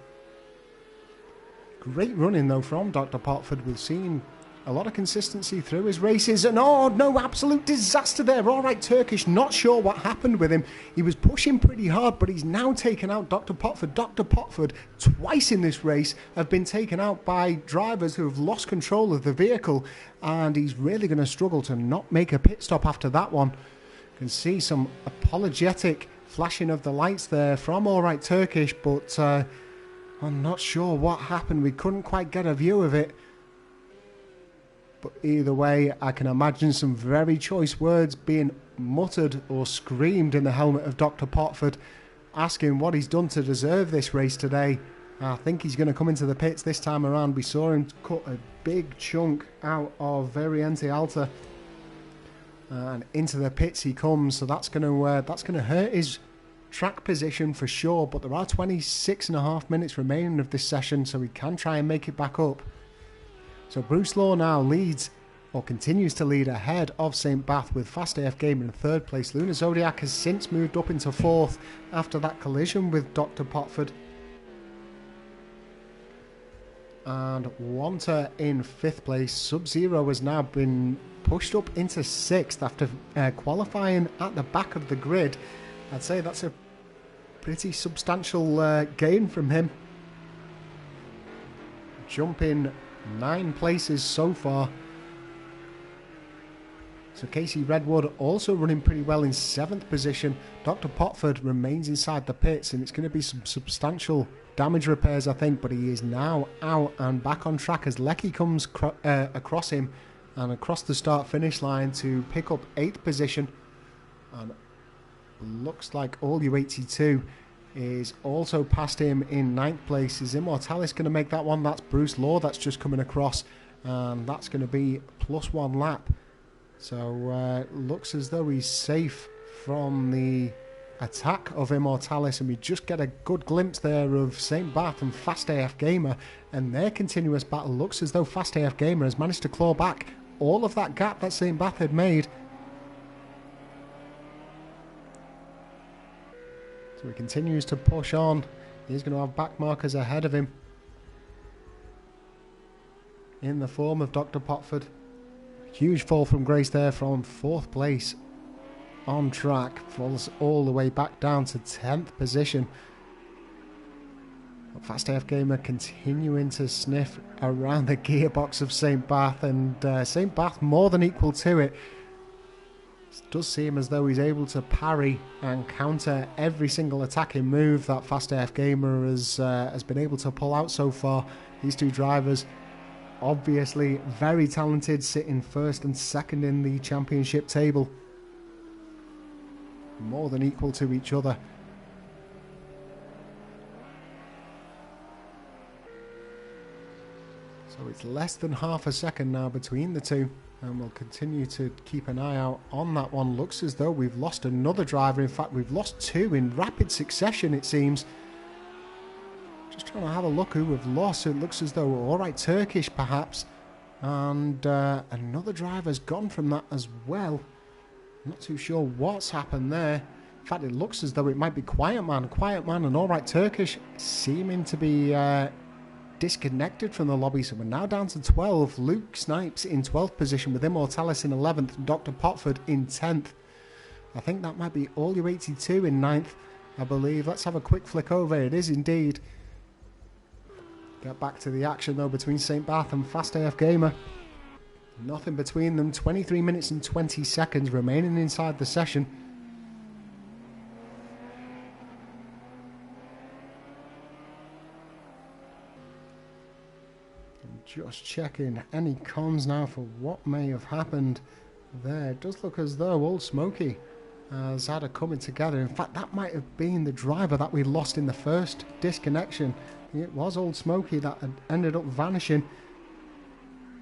Great running though from Dr. Potford. We've seen a lot of consistency through his races, and oh no, absolute disaster there. Alright Turkish, not sure what happened with him. He was pushing pretty hard, but he's now taken out Dr. Potford. Dr. Potford, twice in this race, have been taken out by drivers who have lost control of the vehicle, and he's really going to struggle to not make a pit stop after that one. You can see some apologetic flashing of the lights there from Alright Turkish, but I'm not sure what happened. We couldn't quite get a view of it. But either way, I can imagine some very choice words being muttered or screamed in the helmet of Dr. Potford, asking what he's done to deserve this race today. I think he's going to come into the pits this time around. We saw him cut a big chunk out of Variante Alta, and into the pits he comes. So that's going to hurt his track position for sure. But there are 26.5 minutes remaining of this session, so he can try and make it back up. So Bruce Law now leads, or continues to lead, ahead of St. Bath with Fast AF Gamer in 3rd place. Lunar Zodiac has since moved up into 4th after that collision with Dr. Potford. And Wanta in 5th place. Sub-Zero has now been pushed up into 6th after qualifying at the back of the grid. I'd say that's a pretty substantial gain from him. jumping 9 places so far. So Casey Redwood also running pretty well in 7th position. Dr. Potford remains inside the pits, and it's going to be some substantial damage repairs, I think, but he is now out and back on track as Lecky comes across him and across the start-finish line to pick up 8th position. And looks like all U82 is also past him in 9th place. Is Immortalis going to make that one? That's Bruce Law that's just coming across, and that's going to be +1 lap. So looks as though he's safe from the attack of Immortalis, and we just get a good glimpse there of St. Bath and Fast AF Gamer and their continuous battle. Looks as though Fast AF Gamer has managed to claw back all of that gap that St. Bath had made. So he continues to push on. He's going to have back markers ahead of him in the form of Dr. Potford. Huge fall from grace there from 4th place on track. Falls all the way back down to 10th position. Fast AF Gamer continuing to sniff around the gearbox of St. Bath, and St. Bath more than equal to it. It does seem as though he's able to parry and counter every single attacking move that Fast AF Gamer has been able to pull out so far. These two drivers obviously very talented, sitting 1st and 2nd in the championship table. More than equal to each other. So it's less than half a second now between the two, and we'll continue to keep an eye out on that one. Looks as though we've lost another driver. In fact, we've lost 2 in rapid succession, it seems. Just trying to have a look who we've lost. It looks as though, alright, Turkish perhaps, and another driver's gone from that as well. Not too sure what's happened there. In fact, it looks as though it might be Quiet Man and Alright Turkish seeming to be disconnected from the lobby. So we're now down to 12. Luke Snipes in 12th position with Immortalis in 11th and Dr. Potford in 10th. I think that might be all U82 in 9th, I believe. Let's have a quick flick over. It is indeed. Get back to the action though between St. Bath and Fast AF Gamer. Nothing between them. 23 minutes and 20 seconds remaining inside the session. I'm just checking any comms now for what may have happened there. It does look as though Old Smokey has had a coming together. In fact, that might have been the driver that we lost in the first disconnection. It was Old Smokey that had ended up vanishing.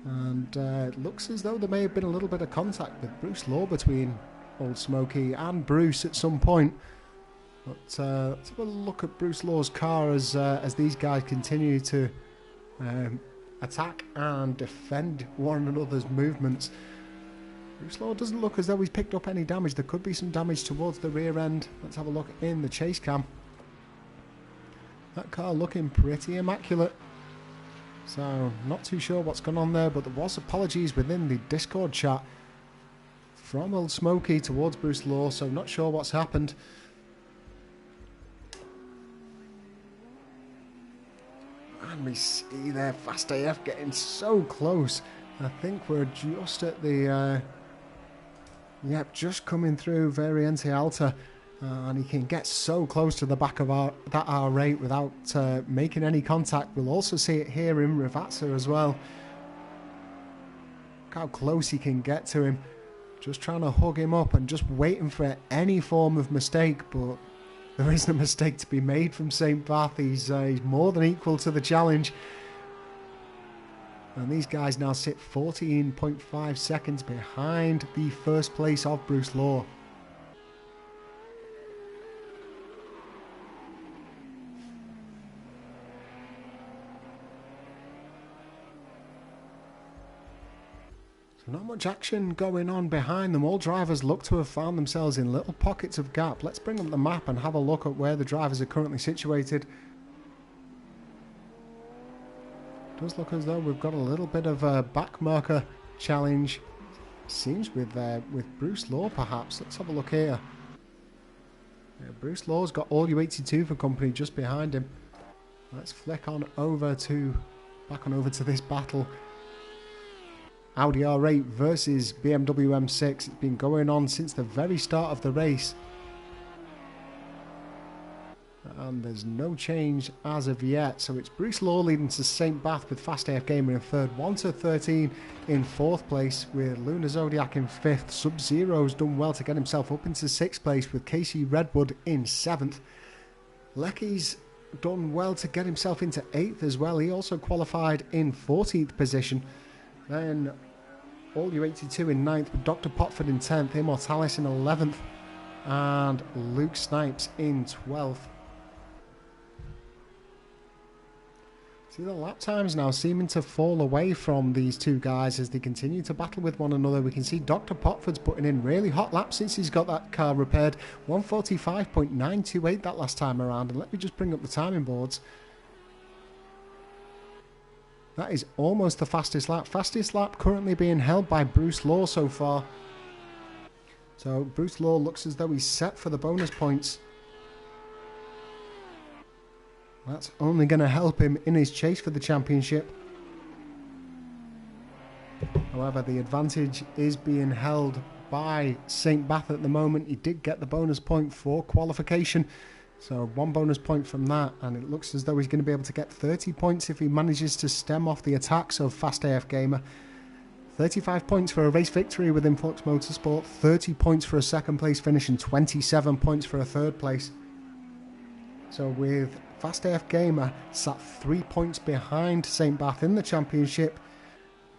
And it looks as though there may have been a little bit of contact with Bruce Law between Old Smokey and Bruce at some point. But let's have a look at Bruce Law's car as these guys continue to attack and defend one another's movements. Bruce Law doesn't look as though he's picked up any damage. There could be some damage towards the rear end. Let's have a look in the chase cam. That car looking pretty immaculate. So, not too sure what's gone on there, but there was apologies within the Discord chat from Old Smokey towards Bruce Law, so not sure what's happened. And we see there Fast AF getting so close. I think we're just at the... yep, just coming through Variante Alta. And he can get so close to the back of that R8 without making any contact. We'll also see it here in Rivazza as well. Look how close he can get to him. Just trying to hug him up and just waiting for any form of mistake. But there isn't a mistake to be made from St. Bath. He's more than equal to the challenge. And these guys now sit 14.5 seconds behind the first place of Bruce Law. Not much action going on behind them. All drivers look to have found themselves in little pockets of gap. Let's bring up the map and have a look at where the drivers are currently situated. It does look as though we've got a little bit of a back marker challenge. Seems with Bruce Law perhaps. Let's have a look here. Yeah, Bruce Law's got all U82 for company just behind him. Let's flick on over to back on over to this battle. Audi R8 versus BMW M6. It's been going on since the very start of the race. And there's no change as of yet. So it's Bruce Law leading to St. Bath with Fast AF Gamer in third. 1-13 in fourth place with Luna Zodiac in fifth. Sub-Zero's done well to get himself up into sixth place with Casey Redwood in seventh. Lecky's done well to get himself into eighth as well. He also qualified in 14th position. Then All U82 in 9th with Dr. Potford in 10th, Immortalis in 11th, and Luke Snipes in 12th. See, the lap times now seeming to fall away from these two guys as they continue to battle with one another. We can see Dr. Potford's putting in really hot laps since he's got that car repaired. 1:45.928 that last time around. And let me just bring up the timing boards. That is almost the fastest lap. Fastest lap currently being held by Bruce Law so far. So Bruce Law looks as though he's set for the bonus points. That's only going to help him in his chase for the championship. However, the advantage is being held by St. Bath at the moment. He did get the bonus point for qualification. So one bonus point from that, and it looks as though he's going to be able to get 30 points if he manages to stem off the attacks of Fast AF Gamer. 35 points for a race victory within Flux Motorsport, 30 points for a second place finish, and 27 points for a third place. So with Fast AF Gamer sat 3 points behind St. Bath in the championship,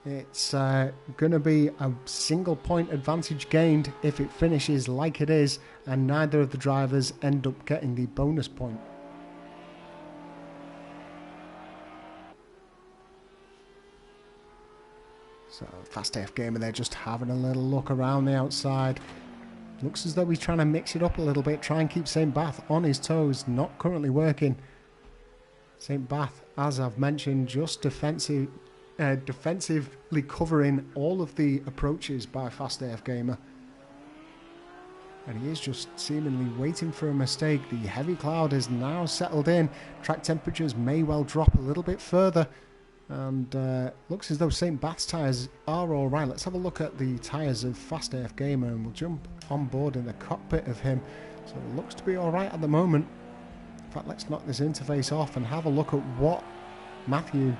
it's going to be a single point advantage gained if it finishes like it is, and neither of the drivers end up getting the bonus point. So Fast AF Gamer, they're just having a little look around the outside. Looks as though he's trying to mix it up a little bit, try and keep St. Bath on his toes. Not currently working. St. Bath, as I've mentioned, just defensively covering all of the approaches by Fast AF Gamer. And he is just seemingly waiting for a mistake. The heavy cloud has now settled in. Track temperatures may well drop a little bit further. And looks as though St. Bath's tyres are alright. Let's have a look at the tyres of Fast AF Gamer, and we'll jump on board in the cockpit of him. So it looks to be alright at the moment. In fact, let's knock this interface off and have a look at what Matthew,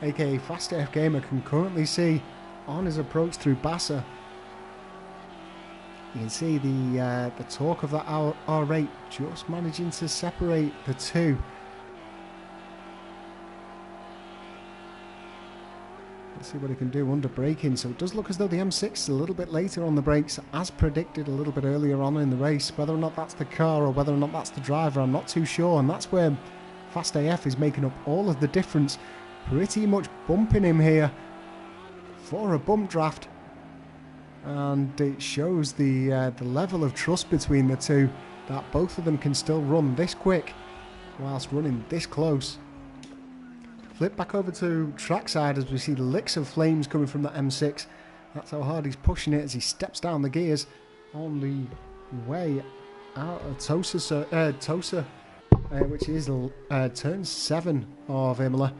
aka Fast AF Gamer, can currently see on his approach through Bassa. You can see the torque of that R8 just managing to separate the two. Let's see what he can do under braking. So it does look as though the M6 is a little bit later on the brakes, as predicted a little bit earlier on in the race. Whether or not that's the car or whether or not that's the driver, I'm not too sure. And that's where Fast AF is making up all of the difference. Pretty much bumping him here for a bump draft. And it shows the level of trust between the two, that both of them can still run this quick whilst running this close. Flip back over to trackside as we see licks of flames coming from that M6. That's how hard he's pushing it as he steps down the gears on the way out of Tosa, which is turn 7 of Imola.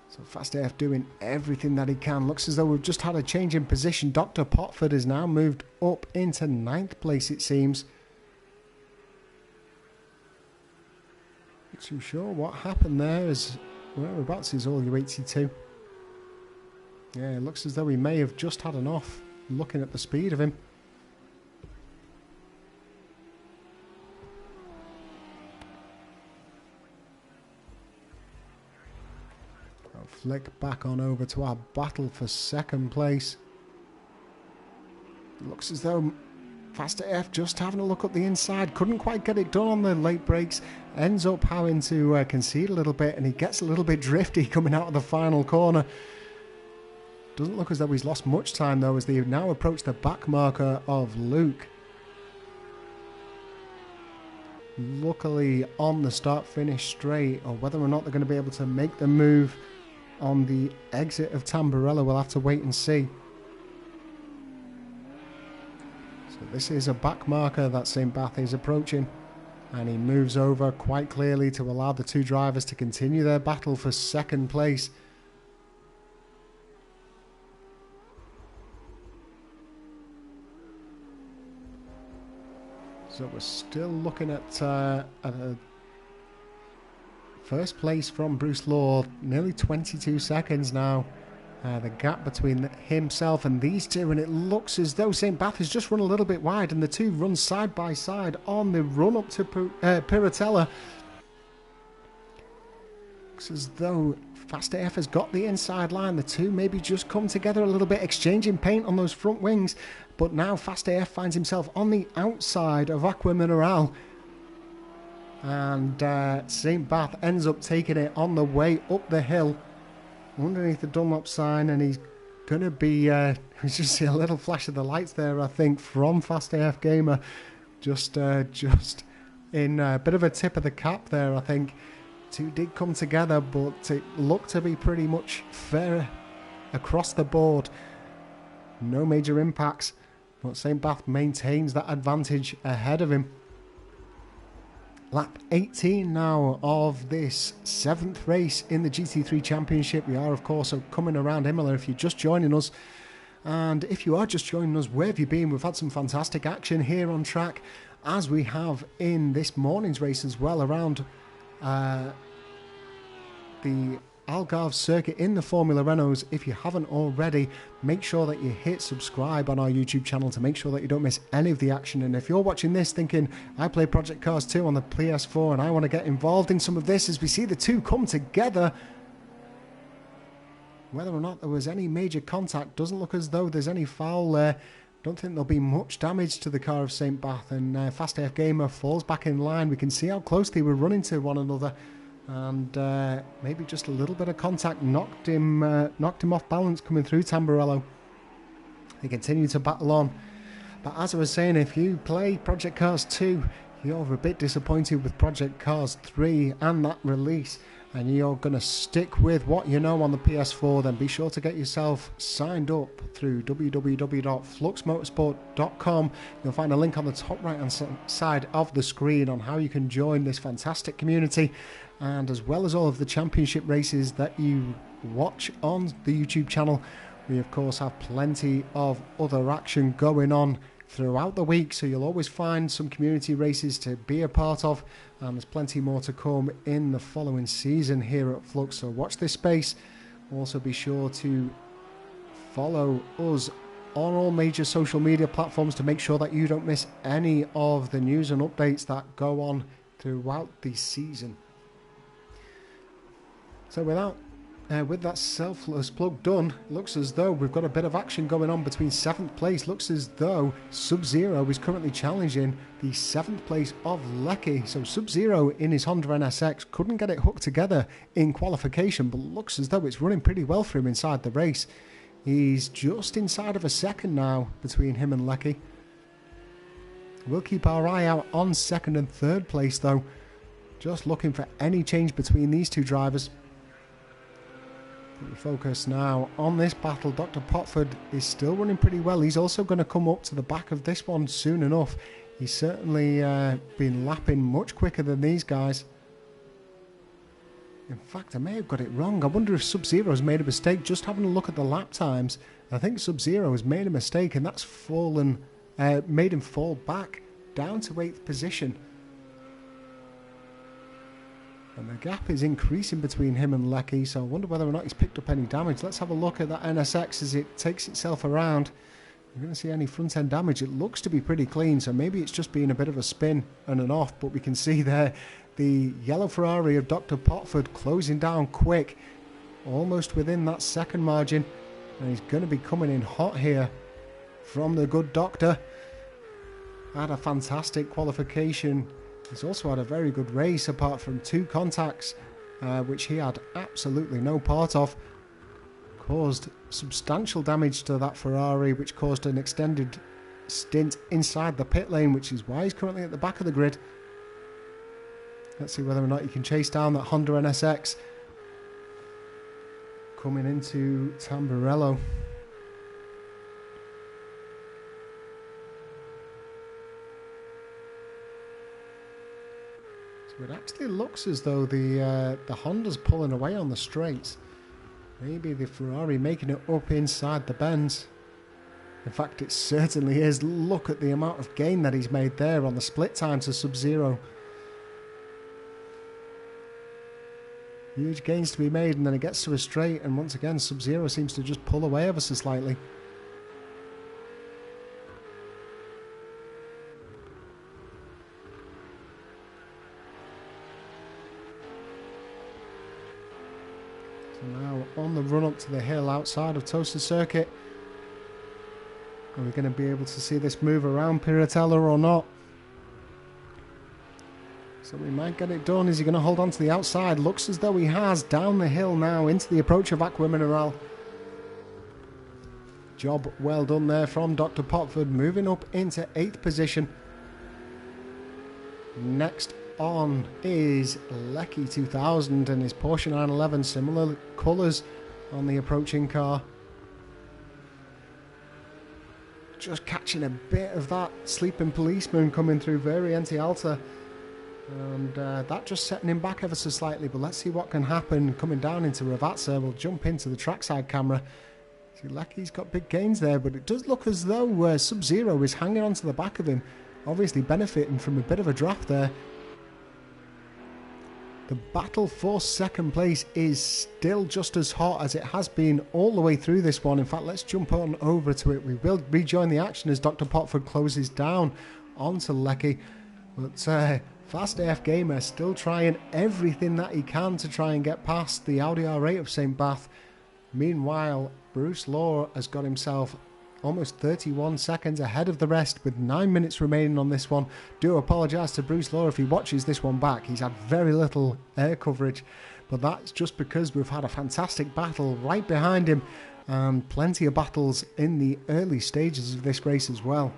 So Fast AF doing everything that he can. Looks as though we've just had a change in position. Dr. Potford has now moved up into 9th place, it seems. Not too sure what happened there, as whereabouts is All U82. Yeah, it looks as though he may have just had an off, looking at the speed of him. I'll flick back on over to our battle for second place. Looks as though Fast AF just having a look up the inside, couldn't quite get it done on the late brakes, ends up having to concede a little bit, and he gets a little bit drifty coming out of the final corner. Doesn't look as though he's lost much time though, as they now approach the back marker of Luke. Luckily on the start-finish straight, or whether or not they're going to be able to make the move on the exit of Tamburello, we'll have to wait and see. So this is a back marker that St. Bath is approaching. And he moves over quite clearly to allow the two drivers to continue their battle for second place. So we're still looking at a first place from Bruce Law, nearly 22 seconds now. The gap between himself and these two, and it looks as though St. Bath has just run a little bit wide, and the two run side by side on the run up to Piratella. Looks as though Fast AF has got the inside line. The two maybe just come together a little bit, exchanging paint on those front wings, but now Fast AF finds himself on the outside of Aqua Mineral, and St. Bath ends up taking it on the way up the hill underneath the Dunlop sign, and he's going to be, we just see a little flash of the lights there, I think, from Fast AF Gamer, just in a bit of a tip of the cap there, I think. Two did come together, but it looked to be pretty much fair across the board. No major impacts, but St. Bath maintains that advantage ahead of him. Lap 18 now of this 7th race in the GT3 Championship. We are, of course, coming around Imola if you're just joining us. And if you are just joining us, where have you been? We've had some fantastic action here on track, as we have in this morning's race as well, around the Algarve circuit in the Formula Renaults. If you haven't already, make sure that you hit subscribe on our YouTube channel to make sure that you don't miss any of the action. And if you're watching this thinking, I play Project Cars 2 on the PS4 and I want to get involved in some of this, as we see the two come together, whether or not there was any major contact, doesn't look as though there's any foul there. Don't think there'll be much damage to the car of St. Bath, and Fast AF Gamer falls back in line. We can see how close they were running to one another, and maybe just a little bit of contact knocked him off balance coming through Tamburello. They continue to battle on, but as I was saying, if you play Project Cars 2, you're a bit disappointed with Project Cars 3 and that release, and you're going to stick with what you know on the PS4, then be sure to get yourself signed up through www.fluxmotorsport.com. You'll find a link on the top right hand side of the screen on how you can join this fantastic community, and as well as all of the championship races that you watch on the YouTube channel, we of course have plenty of other action going on throughout the week, so you'll always find some community races to be a part of, and there's plenty more to come in the following season here at Flux, so watch this space. Also be sure to follow us on all major social media platforms to make sure that you don't miss any of the news and updates that go on throughout the season. So with that selfless plug done, looks as though we've got a bit of action going on between 7th place. Looks as though Sub-Zero is currently challenging the 7th place of Lecky. So Sub-Zero in his Honda NSX couldn't get it hooked together in qualification, but looks as though it's running pretty well for him inside the race. He's just inside of a second now between him and Lecky. We'll keep our eye out on 2nd and 3rd place though, just looking for any change between these two drivers. We focus now on this battle. Dr. Potford is still running pretty well. He's also going to come up to the back of this one soon enough. He's certainly been lapping much quicker than these guys. In fact, I may have got it wrong. I wonder if Sub-Zero's made a mistake. Just having a look at the lap times, I think Sub-Zero has made a mistake, and that's made him fall back down to 8th position. And the gap is increasing between him and Lecky, so I wonder whether or not he's picked up any damage. Let's have a look at that NSX as it takes itself around. You're going to see any front end damage. It looks to be pretty clean, so maybe it's just been a bit of a spin and an off, but we can see there the yellow Ferrari of Dr. Potford closing down quick, almost within that second margin, and he's going to be coming in hot here from the good doctor. Had a fantastic qualification. He's also had a very good race, apart from 2 contacts, which he had absolutely no part of. Caused substantial damage to that Ferrari, which caused an extended stint inside the pit lane, which is why he's currently at the back of the grid. Let's see whether or not he can chase down that Honda NSX coming into Tamburello. So it actually looks as though the Honda's pulling away on the straights. Maybe the Ferrari making it up inside the bends. In fact, it certainly is. Look at the amount of gain that he's made there on the split time to Sub-Zero. Huge gains to be made, and then it gets to a straight, and once again Sub-Zero seems to just pull away ever so slightly. So now on the run up to the hill outside of Toaster Circuit. Are we going to be able to see this move around Piratella or not? So we might get it done. Is he going to hold on to the outside? Looks as though he has. Down the hill now into the approach of Aqua Mineral. Job well done there from Dr. Potford, moving up into 8th position. Next on is Lecky 2000 and his Porsche 911. Similar colours on the approaching car. Just catching a bit of that sleeping policeman coming through Variante Alta. And that just setting him back ever so slightly, but let's see what can happen coming down into Ravazza. We'll jump into the trackside camera. See, Lecky's got big gains there, but it does look as though Sub-Zero is hanging onto the back of him, obviously benefiting from a bit of a draft there. The battle for second place is still just as hot as it has been all the way through this one. In fact, let's jump on over to it. We will rejoin the action as Dr. Potford closes down onto Lecky, but Fast AF Gamer still trying everything that he can to try and get past the Audi R8 of St. Bath. Meanwhile, Bruce Law has got himself almost 31 seconds ahead of the rest with 9 minutes remaining on this one. Do apologise to Bruce Law if he watches this one back. He's had very little air coverage, but that's just because we've had a fantastic battle right behind him and plenty of battles in the early stages of this race as well.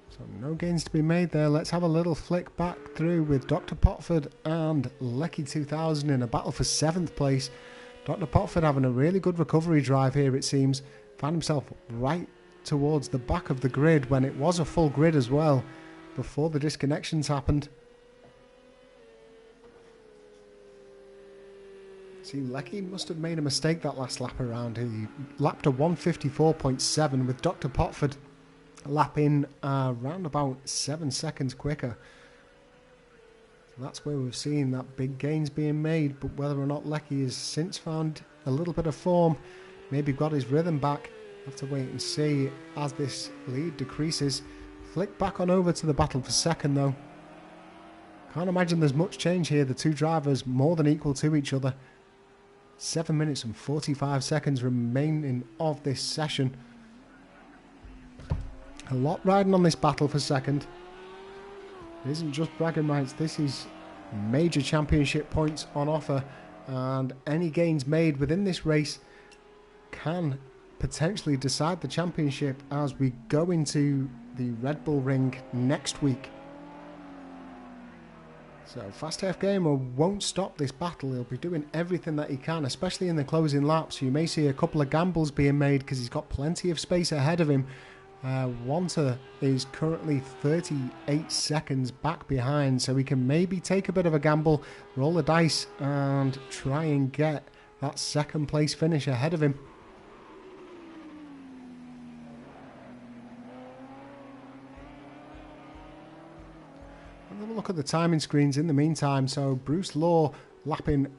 So no gains to be made there. Let's have a little flick back through with Dr. Potford and Lecky 2000 in a battle for 7th place. Dr. Potford having a really good recovery drive here, it seems. Found himself right towards the back of the grid when it was a full grid as well, before the disconnections happened. See, Lecky must have made a mistake that last lap around. He lapped a 154.7 with Dr. Potford lapping around about 7 seconds quicker. So that's where we've seen that big gains being made, but whether or not Lecky has since found a little bit of form, maybe got his rhythm back, have to wait and see as this lead decreases. Flick back on over to the battle for second though. Can't imagine there's much change here. The two drivers more than equal to each other. 7 minutes and 45 seconds remaining of this session. A lot riding on this battle for second. It isn't just bragging rights, this is major championship points on offer, and any gains made within this race can potentially decide the championship as we go into the Red Bull Ring next week. So Fast AF Gamer won't stop this battle. He'll be doing everything that he can, especially in the closing laps. You may see a couple of gambles being made because he's got plenty of space ahead of him. Wanta is currently 38 seconds back behind, so he can maybe take a bit of a gamble, roll the dice and try and get that second place finish ahead of him. We'll have a look at the timing screens in the meantime. So Bruce Law lapping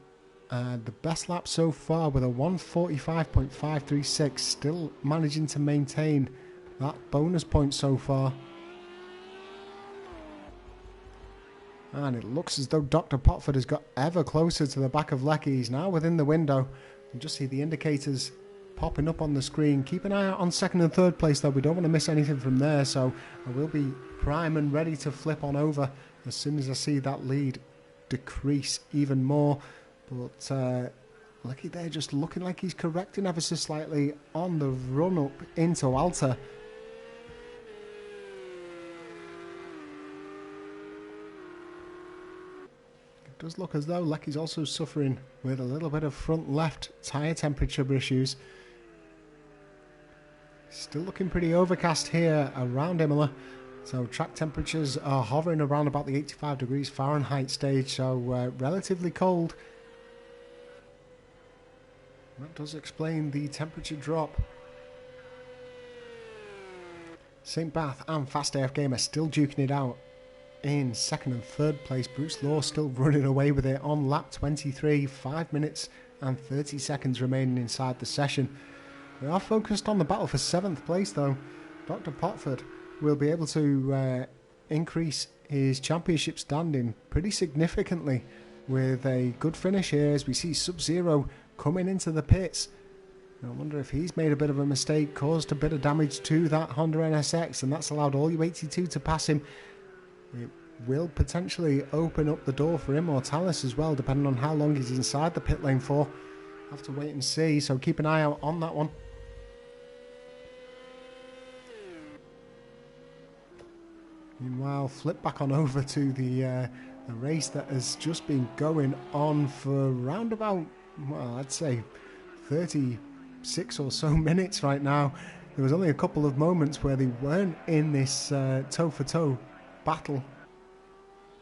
the best lap so far with a 1:45.536, still managing to maintain that bonus point so far. And it looks as though Dr. Potford has got ever closer to the back of Lecky. He's now within the window. You can just see the indicators popping up on the screen. Keep an eye out on second and third place though. We don't want to miss anything from there, so I will be prime and ready to flip on over as soon as I see that lead decrease even more. But Lecky there just looking like he's correcting ever so slightly on the run up into Alta. It does look as though Lecky's also suffering with a little bit of front left tyre temperature issues. Still looking pretty overcast here around Imola. So track temperatures are hovering around about the 85 degrees Fahrenheit stage, so relatively cold. That does explain the temperature drop. St. Bath and Fast AF Gamer still duking it out in second and third place. Bruce Law still running away with it on lap 23, 5 minutes and 30 seconds remaining inside the session. We are focused on the battle for 7th place though. Dr. Potford will be able to increase his championship standing pretty significantly with a good finish here as we see Sub-Zero coming into the pits. I wonder if he's made a bit of a mistake, caused a bit of damage to that Honda NSX, and that's allowed all U82 to pass him. It will potentially open up the door for Immortalis as well, depending on how long he's inside the pit lane for. Have to wait and see, so keep an eye out on that one. Meanwhile, flip back on over to the race that has just been going on for around about, well, I'd say 36 or so minutes right now. There was only a couple of moments where they weren't in this toe-for-toe battle,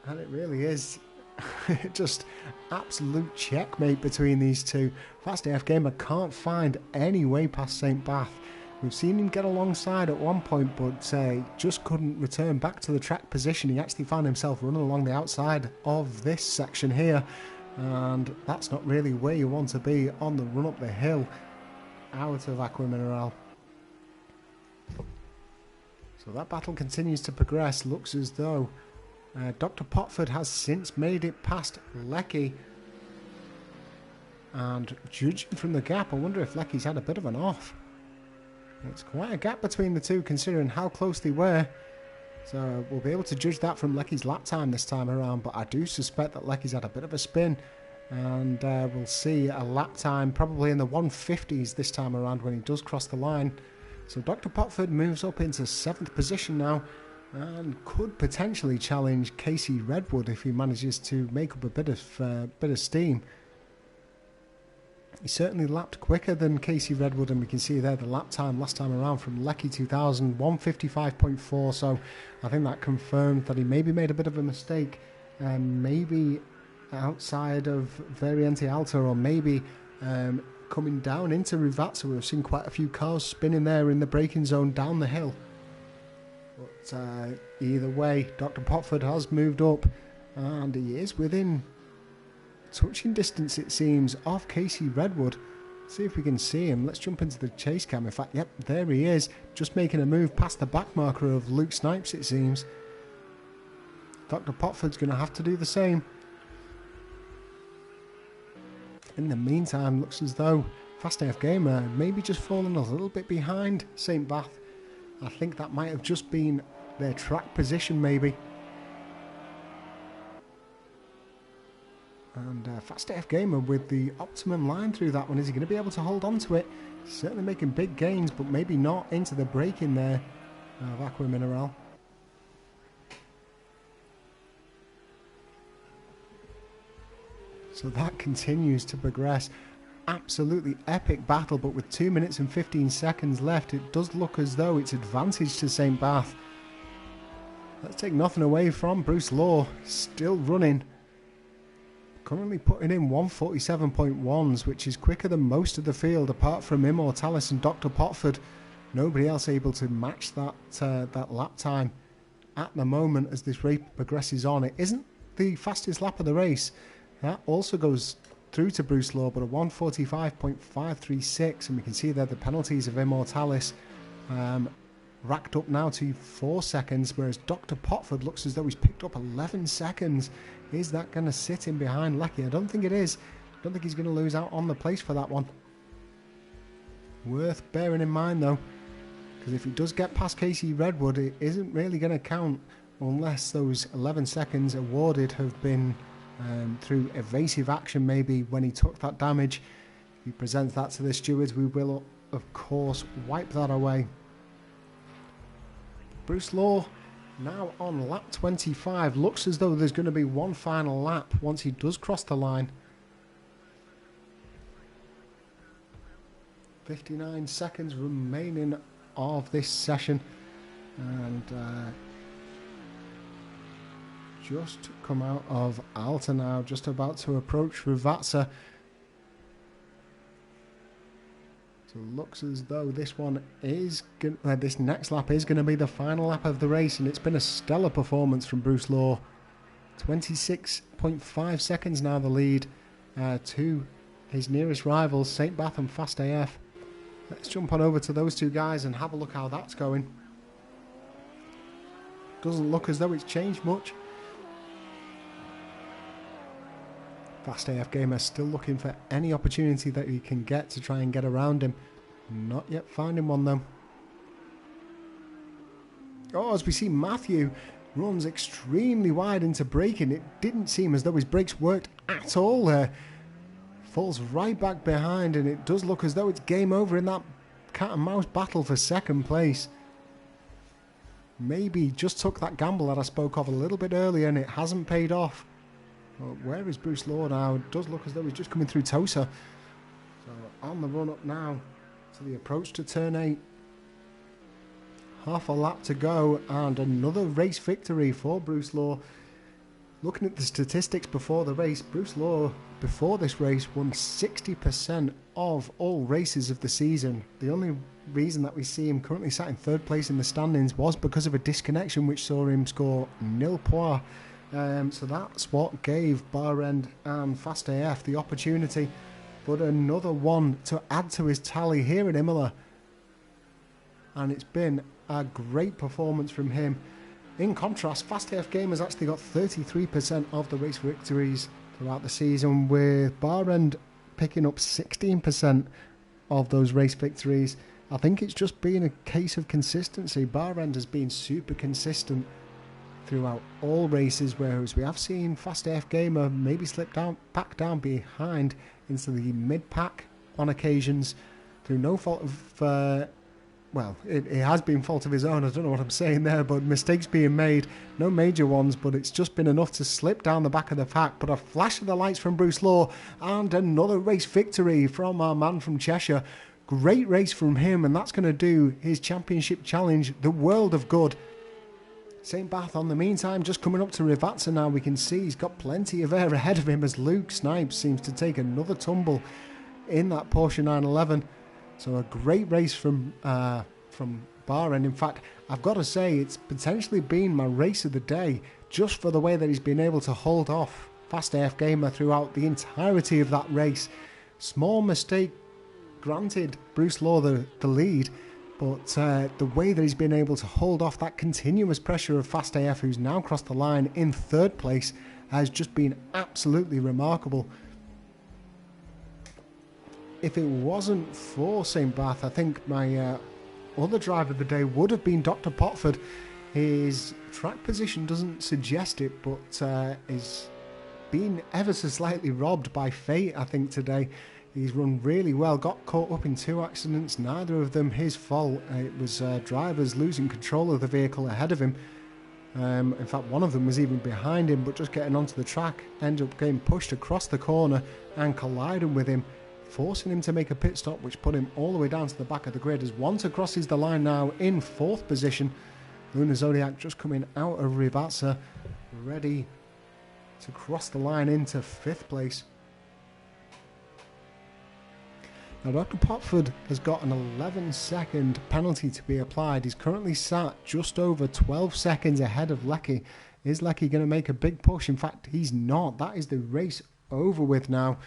and it really is just absolute checkmate between these two. Fast AF Gamer can't find any way past St. Bath. We've seen him get alongside at one point, but just couldn't return back to the track position. He actually found himself running along the outside of this section here, and that's not really where you want to be on the run up the hill out of Aqua Mineral. So that battle continues to progress. Looks as though Dr. Potford has since made it past Lecky, and judging from the gap, I wonder if Lecky's had a bit of an off. It's quite a gap between the two considering how close they were. So we'll be able to judge that from Lecky's lap time this time around, but I do suspect that Lecky's had a bit of a spin, and we'll see a lap time probably in the 150s this time around when he does cross the line. So Dr. Potford moves up into 7th position now and could potentially challenge Casey Redwood if he manages to make up a bit of steam. He certainly lapped quicker than Casey Redwood, and we can see there the lap time last time around from Lecky 2000, 155.4, so I think that confirmed that he maybe made a bit of a mistake, maybe outside of Variante Alta, or maybe coming down into Rivazza. We've seen quite a few cars spinning there in the braking zone down the hill. But either way, Dr. Potford has moved up, and he is within touching distance, it seems, of Casey Redwood. See if we can see him. Let's jump into the chase cam. In fact, yep, there he is, just making a move past the back marker of Luke Snipes, it seems. Dr. Potford's going to have to do the same. In the meantime, looks as though Fast AF Gamer maybe just fallen a little bit behind St. Bath. I think that might have just been their track position, maybe. And Fast AF Gamer with the optimum line through that one. Is he going to be able to hold on to it? Certainly making big gains, but maybe not into the braking there of Aqua Mineral. So that continues to progress. Absolutely epic battle, but with 2 minutes and 15 seconds left, it does look as though it's advantage to St. Bath. Let's take nothing away from Bruce Law, still running. Currently putting in 147.1s, which is quicker than most of the field, apart from Immortalis and Dr. Potford. Nobody else able to match that lap time at the moment as this race progresses on. It isn't the fastest lap of the race. That also goes through to Bruce Law, but a 145.536, and we can see there the penalties of Immortalis racked up now to 4 seconds, whereas Dr. Potford looks as though he's picked up 11 seconds. Is that going to sit him behind Lecky? I don't think it is. I don't think he's going to lose out on the place for that one. Worth bearing in mind though, because if he does get past Casey Redwood, it isn't really going to count unless those 11 seconds awarded have been through evasive action, maybe when he took that damage. If he presents that to the stewards, we will of course wipe that away. Bruce Law now on lap 25. Looks as though there's going to be one final lap once he does cross the line. 59 seconds remaining of this session. And just come out of Alta now, just about to approach Rivazza. So it looks as though this one is this next lap is going to be the final lap of the race, and it's been a stellar performance from Bruce Law. 26.5 seconds now the lead to his nearest rivals, St. Bath and Fast AF. Let's jump on over to those two guys and have a look how that's going. Doesn't look as though it's changed much. Fast AF Gamer still looking for any opportunity that he can get to try and get around him. Not yet finding one though. Oh, as we see Matthew runs extremely wide into braking. It didn't seem as though his brakes worked at all there. Falls right back behind, and it does look as though it's game over in that cat and mouse battle for second place. Maybe just took that gamble that I spoke of a little bit earlier and it hasn't paid off. But where is Bruce Law now? It does look as though he's just coming through Tosa. So on the run up now to the approach to turn 8. Half a lap to go and another race victory for Bruce Law. Looking at the statistics before the race, Bruce Law before this race won 60% of all races of the season. The only reason that we see him currently sat in third place in the standings was because of a disconnection which saw him score 0 points. So that's what gave Bahrain and Fast AF the opportunity. But another one to add to his tally here at Imola. And it's been a great performance from him. In contrast, Fast AF Gamer's actually got 33% of the race victories throughout the season, with Bahrain picking up 16% of those race victories. I think it's just been a case of consistency. Bahrain has been super consistent throughout all races, whereas we have seen Fast AF Gamer maybe slip down, back down behind into the mid-pack on occasions through no fault of well, it has been fault of his own. I don't know what I'm saying there, but mistakes being made. No major ones, but it's just been enough to slip down the back of the pack. But a flash of the lights from Bruce Law and another race victory from our man from Cheshire. Great race from him, and that's going to do his championship challenge the world of good. St. Bath, on the meantime, just coming up to Rivazza now. We can see he's got plenty of air ahead of him as Luke Snipes seems to take another tumble in that Porsche 911. So a great race from Bahrain. In fact, I've got to say it's potentially been my race of the day just for the way that he's been able to hold off Fast AF Gamer throughout the entirety of that race. Small mistake, granted Bruce Law the lead, but the way that he's been able to hold off that continuous pressure of Fast AF, who's now crossed the line in third place, has just been absolutely remarkable. If it wasn't for St. Bath, I think my other driver of the day would have been Dr. Potford. His track position doesn't suggest it, but is being ever so slightly robbed by fate, I think, today. He's run really well, got caught up in 2 accidents, neither of them his fault. It was drivers losing control of the vehicle ahead of him. In fact, one of them was even behind him, but just getting onto the track, ended up getting pushed across the corner and colliding with him, forcing him to make a pit stop, which put him all the way down to the back of the grid as Wanta crosses the line now in 4th position. Luna Zodiac just coming out of Rivazza, ready to cross the line into 5th place. Now Dr. Potford has got an 11-second penalty to be applied. He's currently sat just over 12 seconds ahead of Lecky. Is Lecky going to make a big push? In fact, he's not. That is the race over with now.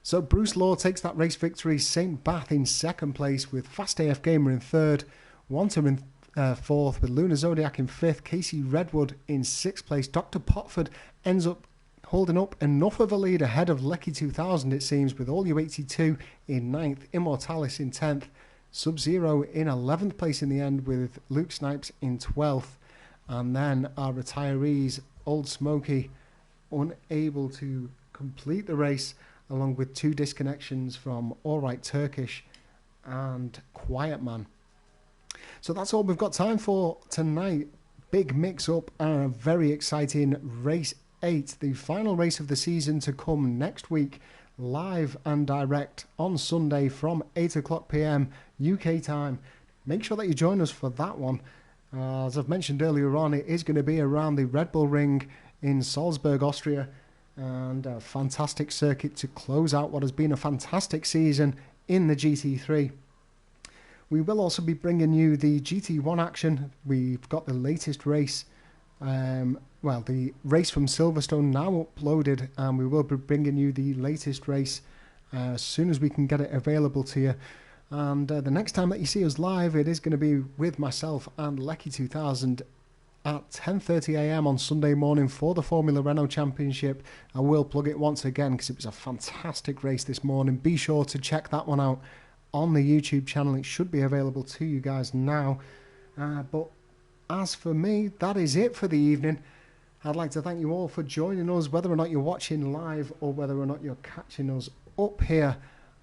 So Bruce Law takes that race victory. St. Bath in 2nd place with Fast AF Gamer in 3rd. Wanta in 4th with Luna Zodiac in 5th. Casey Redwood in 6th place. Dr. Potford ends up holding up enough of a lead ahead of Lecky 2000, it seems, with All U82 in 9th. Immortalis in 10th. Sub-Zero in 11th place in the end with Luke Snipes in 12th. And then our retirees, Old Smoky, unable to complete the race, along with 2 disconnections from All Right Turkish and Quiet Man. So that's all we've got time for tonight. Big mix-up and a very exciting race 8, the final race of the season, to come next week, live and direct on Sunday from 8 o'clock p.m. UK time. make sure that you join us for that one. As I've mentioned earlier on, it is going to be around the Red Bull Ring in Salzburg, Austria, and a fantastic circuit to close out what has been a fantastic season in the GT3. We will also be bringing you the GT1 action. We've got the latest race, the race from Silverstone now uploaded, and we will be bringing you the latest race as soon as we can get it available to you. And the next time that you see us live, it is going to be with myself and Lecky 2000 at 10:30 a.m. on Sunday morning for the Formula Renault Championship. I will plug it once again because it was a fantastic race this morning. Be sure to check that one out on the YouTube channel. It should be available to you guys now. But as for me, that is it for the evening. I'd like to thank you all for joining us, whether or not you're watching live or whether or not you're catching us up here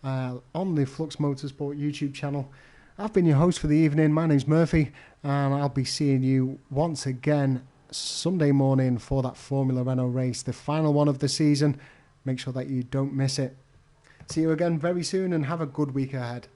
on the Flux Motorsport YouTube channel. I've been your host for the evening. My name's Murphy, and I'll be seeing you once again Sunday morning for that Formula Renault race, the final one of the season. Make sure that you don't miss it. See you again very soon, and have a good week ahead.